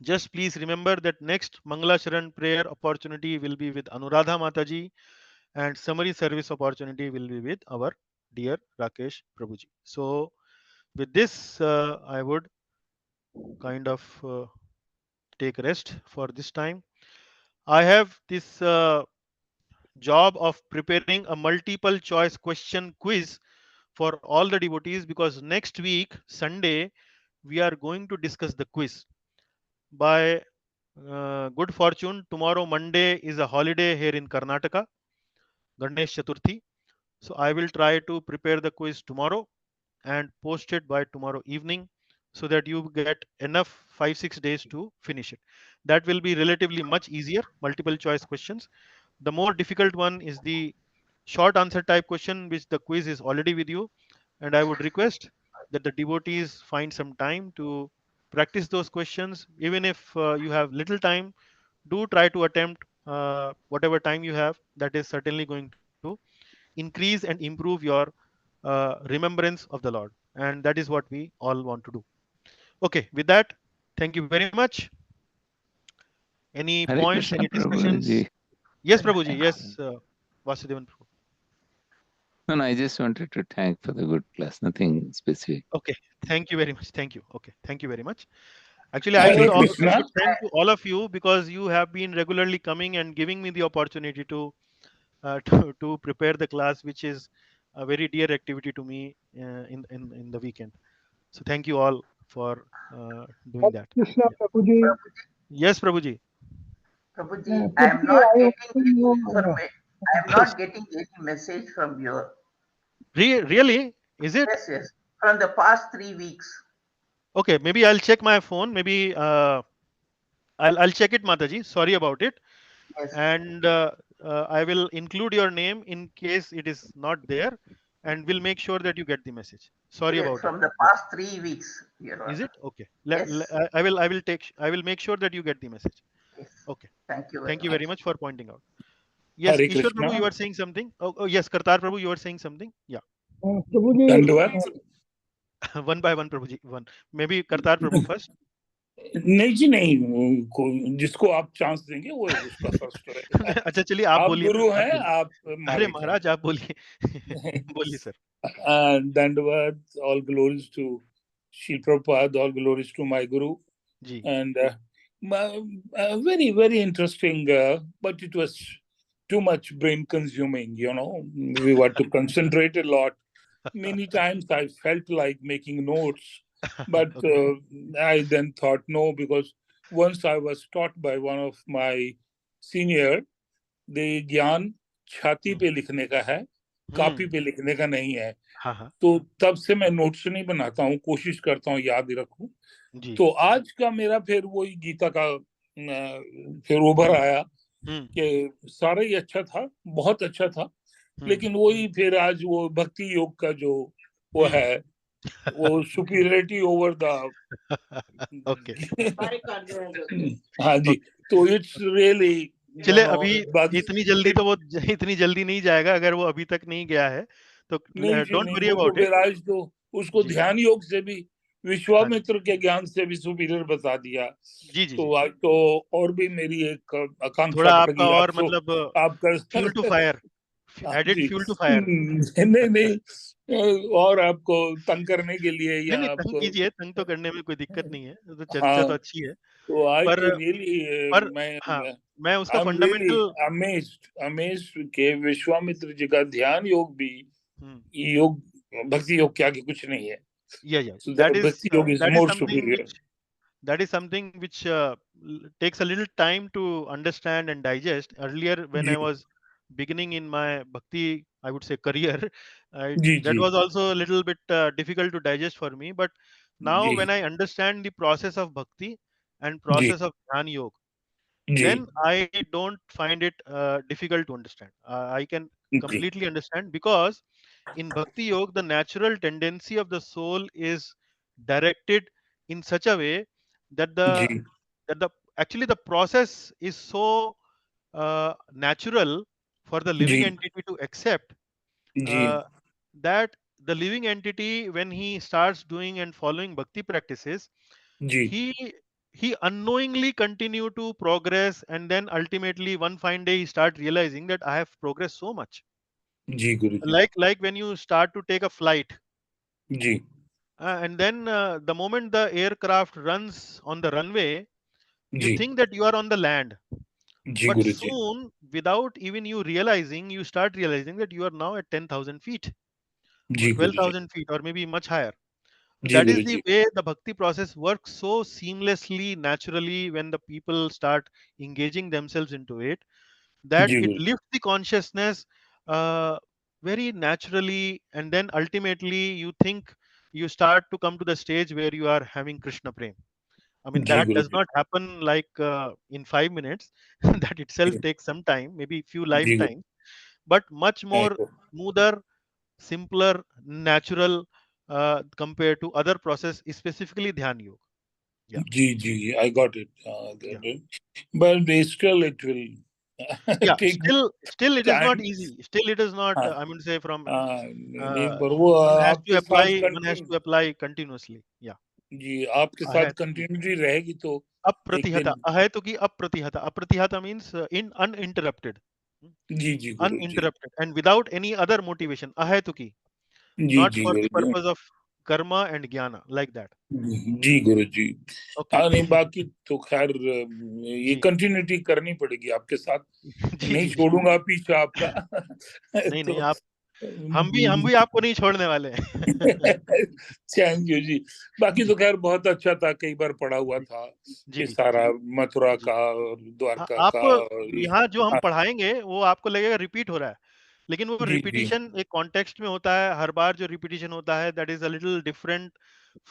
Just please remember that next Mangala Sharan prayer opportunity will be with Anuradha Mataji, and summary service opportunity will be with our dear Rakesh Prabhuji. So with this, I would kind of take rest for this time. I have this job of preparing a multiple choice question quiz for all the devotees, because next week Sunday we are going to discuss the quiz. By good fortune, tomorrow Monday is a holiday here in Karnataka, Ganesh Chaturthi. So I will try to prepare the quiz tomorrow and post it by tomorrow evening, so that you get enough 5-6 days to finish it. That will be relatively much easier multiple choice questions. The more difficult one is the short answer type question, which the quiz is already with you. And I would request that the devotees find some time to practice those questions. Even if you have little time, do try to attempt whatever time you have. That is certainly going to increase and improve your remembrance of the Lord. And that is what we all want to do. Okay, with that, thank you very much. Any Hare points, Krishna any discussions? Prabhuji. Yes, Prabhuji. Yes, Vasudevan Prabhu. No, I just wanted to thank for the good class. Nothing specific. Okay, thank you very much. Thank you. Okay, thank you very much. Actually, I Hare should also Krishna. thank to all of you, because you have been regularly coming and giving me the opportunity to to prepare the class, which is a very dear activity to me in the weekend. So thank you all for doing that. Krishna Yeah. Prabhuji. Yes, Prabhuji. Prabhuji, I am not getting any information. I am not getting any message from you. Really? Is it? Yes. From the past 3 weeks. Okay, maybe I'll check my phone. Maybe I'll check it, Mataji. Sorry about it. Yes. And I will include your name in case it is not there, and we'll make sure that you get the message. Sorry Yes, about from it. the past 3 weeks, Your Is Honor. it okay? Yes. I will make sure that you get the message. Yes. Okay. Thank you. Thank you very much for pointing out. Yes, Hare Ishwar Prabhu, Krishna. you are saying something. Oh yes, Kartar Prabhu, you are saying something. Yeah. Prabhuji, Dandavat. One by one, Prabhuji. One. Maybe Kartar Prabhu first. नहीं जी नहीं, जिसको आप chance देंगे वो उसका first रहेगा. अच्छा चलिए आप आप बोलिए. गुरु हैं, आप अरे मालिक महाराज आप बोलिए. बोलिए sir. Dandavat, all glories to Srila Prabhupada, all glories to my guru. Ji. And very, very interesting, but it was too much brain consuming, we were to concentrate a lot. Many times I felt like making notes, but Okay. I then thought no, because once I was taught by one of my senior, the ज्ञान छाती पे लिखने का है, copy पे लिखने का नहीं है। हाँ हाँ तो तब से मैं नोट्स नहीं बनाता हूँ, कोशिश करता हूँ याद रखूं। जी। तो आज का मेरा फिर वही गीता का फिर उभर आया कि सारा ही अच्छा था, बहुत अच्छा था, लेकिन वही फिर आज वो भक्ति योग का जो वो है, वो सुपीरियरिटी ओवर द ओके। हाँ जी, तो इट्स रियली चले अभी इतनी जल्दी तो वो इतनी जल्दी नहीं जाएगा, अगर वो अभी तक नहीं गया है तो नहीं जी डोंट नहीं, वरी वो तो अबाउट इट। फिर आज तो उसको जी ध्यान योग से भी, हाँ जी विश्वामित्र के ज्ञान से भी सुपीरियर बता दिया। जी जी तो जी। आज तो और भी मेरी एक आकांक्षा थोड़ा बढ़ आपका गई और आपको, मतलब आपका फ्यूल टू फायर, हाँ एडेड जी, फ्यूल टू फायर। नहीं नहीं, और आपको तंग करने के लिए नहीं या नहीं, तंग आपको, कीजिए, तंग तो करने में कोई दिक्कत नहीं है, तो चर्चा तो हाँ, अच्छी है। तो आज पर तो रियली मैं हाँ, मैं मैं उसका I am really fundamental amazed के विश्वामित्र जी का ध्यान योग भी योग, भक्ति योग के आगे कुछ नहीं है। yeah, So that is Bhakti Yoga is that is more something superior. which takes a little time to understand and digest. Earlier, when I ji was beginning in my bhakti, I would say career, ji that ji was also a little bit difficult to digest for me. But now, ji when I understand the process of bhakti and ji process of jnana yoga, ji then I don't find it difficult to understand. I can ji completely understand, because in bhakti yoga, the natural tendency of the soul is directed in such a way that ji the actually the process is so natural for the ji living entity to accept, ji uh, that the living entity, when he starts doing and following bhakti practices, ji he he unknowingly continue to progress, and then ultimately one fine day he start realizing that I have progressed so much. Ji Guru ji Like when you start to take a flight, ji and then the moment the aircraft runs on the runway, you ji think that you are on the land, ji but Guru ji soon, without even you realizing, you start realizing that you are now at 10,000 feet or ji Guru ji 12,000 feet or maybe much higher. Ji That is Guru the ji way the bhakti process works so seamlessly, naturally, when the people start engaging themselves into it, that ji it Guru lifts the consciousness uh, very naturally, and then ultimately you think you start to come to the stage where you are having Krishna prem. I mean, ji that Guru does ji not happen like in 5 minutes. That itself takes some time, maybe few ji Guru lifetimes, but much more smoother, simpler, natural compared to other process, specifically Dhyan Yoga. Yeah, ji ji I got it, yeah, but still it will yeah. take Still, it is not time. easy. Still, it is not. हाँ I mean, say from नहीं, uh, पर वो one has to आपके साथ apply. One has continue, to apply continuously. Yeah. जी आपके साथ Ahatuki. Continuity रहेगी तो एक Apratihata. दिन, Ahatuki apratihata. Apratihata means in uninterrupted. Ji ji Guru ji Uninterrupted and without any other motivation. Ahatuki. Ji Not ji for the Guru ji purpose of karma and jnana. Like that. Ji Guru ji. Okay. हाँ नहीं, बाकी तो खैर ये जी continuity करनी पड़ेगी आपके साथ, जी नहीं जी जी। छोड़ूंगा पीछे आपका नहीं नहीं, तो आप हम भी आपको नहीं छोड़ने वाले हैं। थैंक यू जी। बाकी जी तो खैर बहुत अच्छा था, कई बार पढ़ा हुआ जी था जी ये जी सारा, मथुरा जी। का और द्वारका आप का और यहाँ जो हम हाँ, पढ़ाएंगे वो आपको लगेगा रिपीट हो रहा है, लेकिन वो जी जी रिपीटिशन एक कॉन्टेक्स्ट में होता है। हर बार जो रिपीटिशन होता है, that is a little different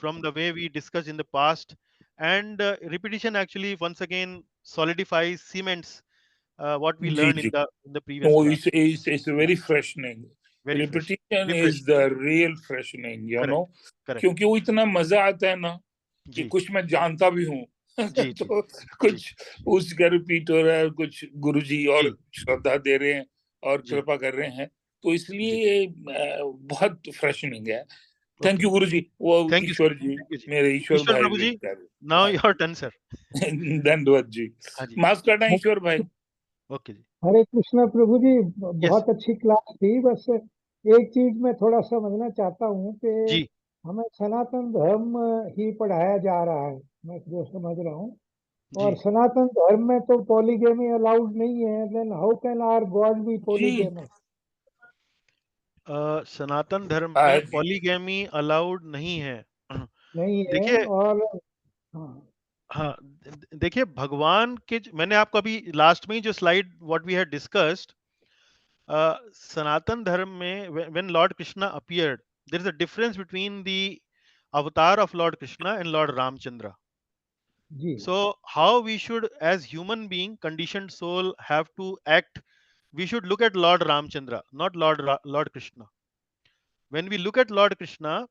from the way we discuss in the past, and repetition actually once again solidifies, cements what we जी learned जी। in the No, previous class. it's Yeah, very freshening. very fresh, Repetition is refreshing. the real freshening, you know, Correct, correct. क्योंकि वो इतना मजा आता है ना कि जी कुछ मैं जानता भी हूँ जी जी तो जी कुछ उसका रिपीट हो रहा है, कुछ गुरुजी और जी श्रद्धा दे रहे हैं और जी कृपा कर रहे हैं, तो जी। इसलिए बहुत फ्रेशनिंग है। Thank Okay. यू गुरुजी। वो Thank you, sir. Ishwar ji, Thank you, जी। मेरे ईश्वर ईश्वर भाई प्रभु जी, वेट कर now रहे your turn, sir. हैं धन्यवाद जी। हाँ जी। माफ करना ईश्वर भाई। ओके जी। हरे कृष्णा प्रभु जी, यस बहुत अच्छी क्लास थी। बस एक चीज मैं थोड़ा समझना चाहता हूँ कि जी हमें सनातन धर्म ही पढ़ाया जा रहा है, मैं जो समझ रहा हूँ, और जी। सनातन धर्म में तो पॉलीगेमी अलाउड नहीं है। Then how can our God be जी पॉलीगेमस? सनातन धर्म में आज पॉलीगैमी अलाउड नहीं है। नहीं है। देखिए, और हाँ, हाँ, देखिए भगवान के मैंने आपको अभी लास्ट में ही जो slide what we had discussed, Sanatan Dharma में when Lord Krishna appeared, there is a difference between the avatar of Lord Krishna and Lord Ramchandra. Ji So how we should as human being, conditioned soul, have to act, we should look at Lord Ramchandra, not Lord Krishna. When we look at Lord Krishna,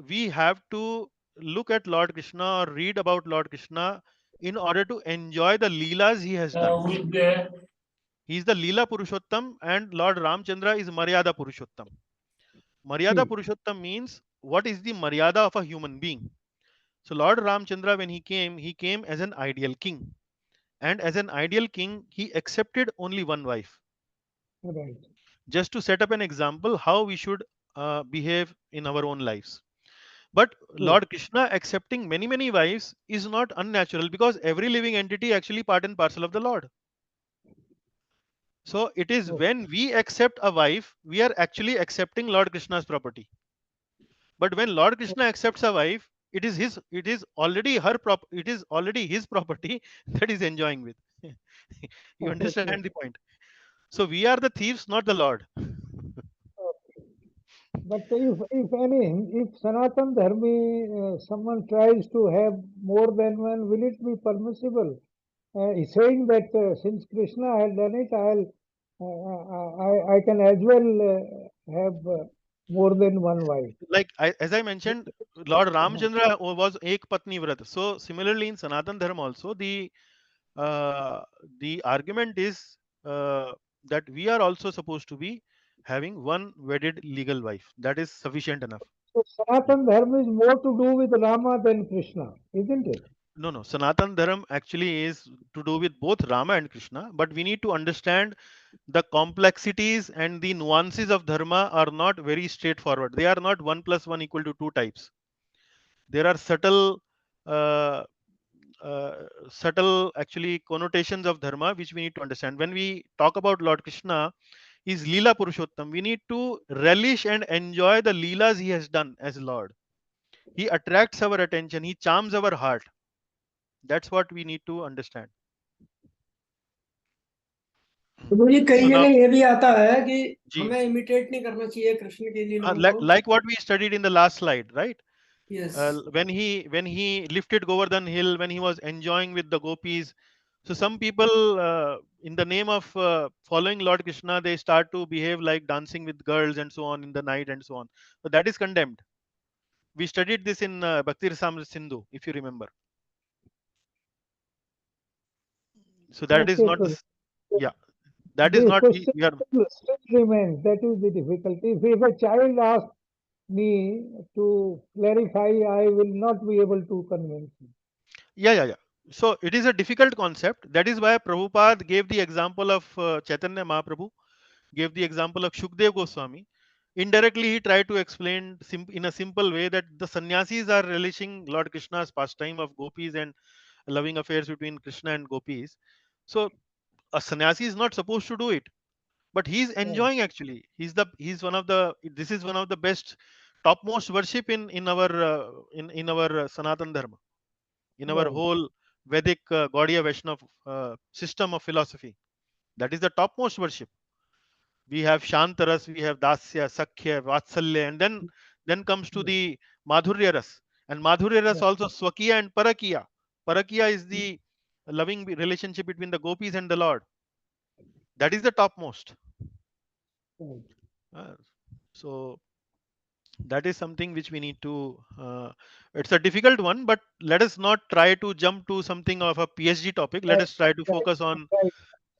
we have to look at Lord Krishna or read about Lord Krishna in order to enjoy the leelas he has done. with the He is the Leela Purushottam and Lord Ramchandra is Maryada Purushottam. Maryada जी Purushottam means what is the Maryada of a human being. So Lord Ramchandra, when he came as an ideal king. And as an ideal king, he accepted only one wife. Right. Just to set up an example how we should behave in our own lives. But Lord Krishna accepting many wives is not unnatural, because every living entity actually part and parcel of the Lord. So it is when we accept a wife, we are actually accepting Lord Krishna's property. But when Lord Krishna accepts a wife, it is already his property that is enjoying with. You understand the point? So we are the thieves, not the Lord. But if Sanatan Dharmi, someone tries to have more than one, will it be permissible? He's saying that since Krishna had done it, I can as well have more than one wife. Like as I mentioned, Lord Ramchandra was Ek Patni Vrat. So similarly in Sanatan Dharma also, the argument is that we are also supposed to be having one wedded legal wife. That is sufficient enough. So Sanatan Dharma is more to do with Rama than Krishna, isn't it? No. Sanatan Dharma actually is to do with both Rama and Krishna, but we need to understand the complexities and the nuances of dharma are not very straightforward. They are not 1 + 1 = 2 types. There are subtle actually connotations of dharma which we need to understand. When we talk about Lord Krishna is Leela Purushottam, we need to relish and enjoy the Leelas he has done as Lord. He attracts our attention, he charms our heart. That's what we need to understand. मुझे कई So now, जगह ये भी आता है कि जी, हमें imitate नहीं करना चाहिए कृष्ण की लीलाओं को. like what we studied in the last slide, right? Yes. When he lifted Govardhan hill, when he was enjoying with the gopis, so some people in the name of following Lord Krishna, they start to behave like dancing with girls and so on in the night and so on. But that is condemned. We studied this in Bhakti Rasamrita Sindhu, if you remember. So that is not the, yeah, that is not question we are, still remains. That is the difficulty. If a child asks me to clarify, I will not be able to convince him. yeah. So it is a difficult concept. That is why Prabhupada gave the example of Chaitanya Mahaprabhu, gave the example of Shukdev Goswami. Indirectly, he tried to explain in a simple way that the sannyasis are relishing Lord Krishna's pastime of gopis and loving affairs between Krishna and gopis. So a sannyasi is not supposed to do it, but he's enjoying actually. He's one of the. This is one of the best, topmost worship in our Sanatan Dharma, in our whole Vedic Gaudiya Vaishnava system of philosophy. That is the topmost worship. We have Shantaras, we have Dasya, Sakhya, Vatsalya, and then comes to the Madhurya Ras. And Madhurya Ras also Swakiya and Parakiya. Parakiya is the loving relationship between the gopis and the Lord. That is the topmost. So that is something which we need to, it's a difficult one, but let us not try to jump to something of a PhD topic. Let us try to focus on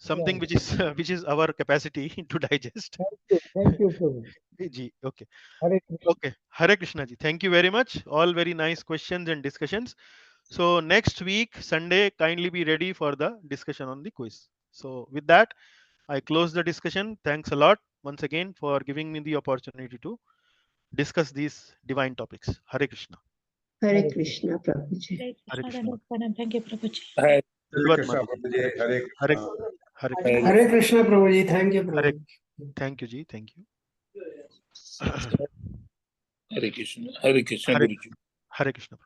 something which is which is our capacity to digest. Thank you, Prabhu. Ji, okay. Hare Krishna. Okay, Hare Krishna ji. Thank you very much. All very nice questions and discussions. So next week, Sunday, kindly be ready for the discussion on the quiz. So with that, I close the discussion. Thanks a lot once again for giving me the opportunity to discuss these divine topics. Hare Krishna. Hare Krishna, Prabhuji. Hare Krishna. Thank you, Prabhuji. Hare Dhanyavad Krishna, Mataji. Hare Krishna. Hare Krishna. Hare Krishna, Prabhuji. Thank you, Hare, Prabhuji. thank you ji. Thank you. Hare Krishna, Hare Krishna, Hare, Guruji. Hare Krishna.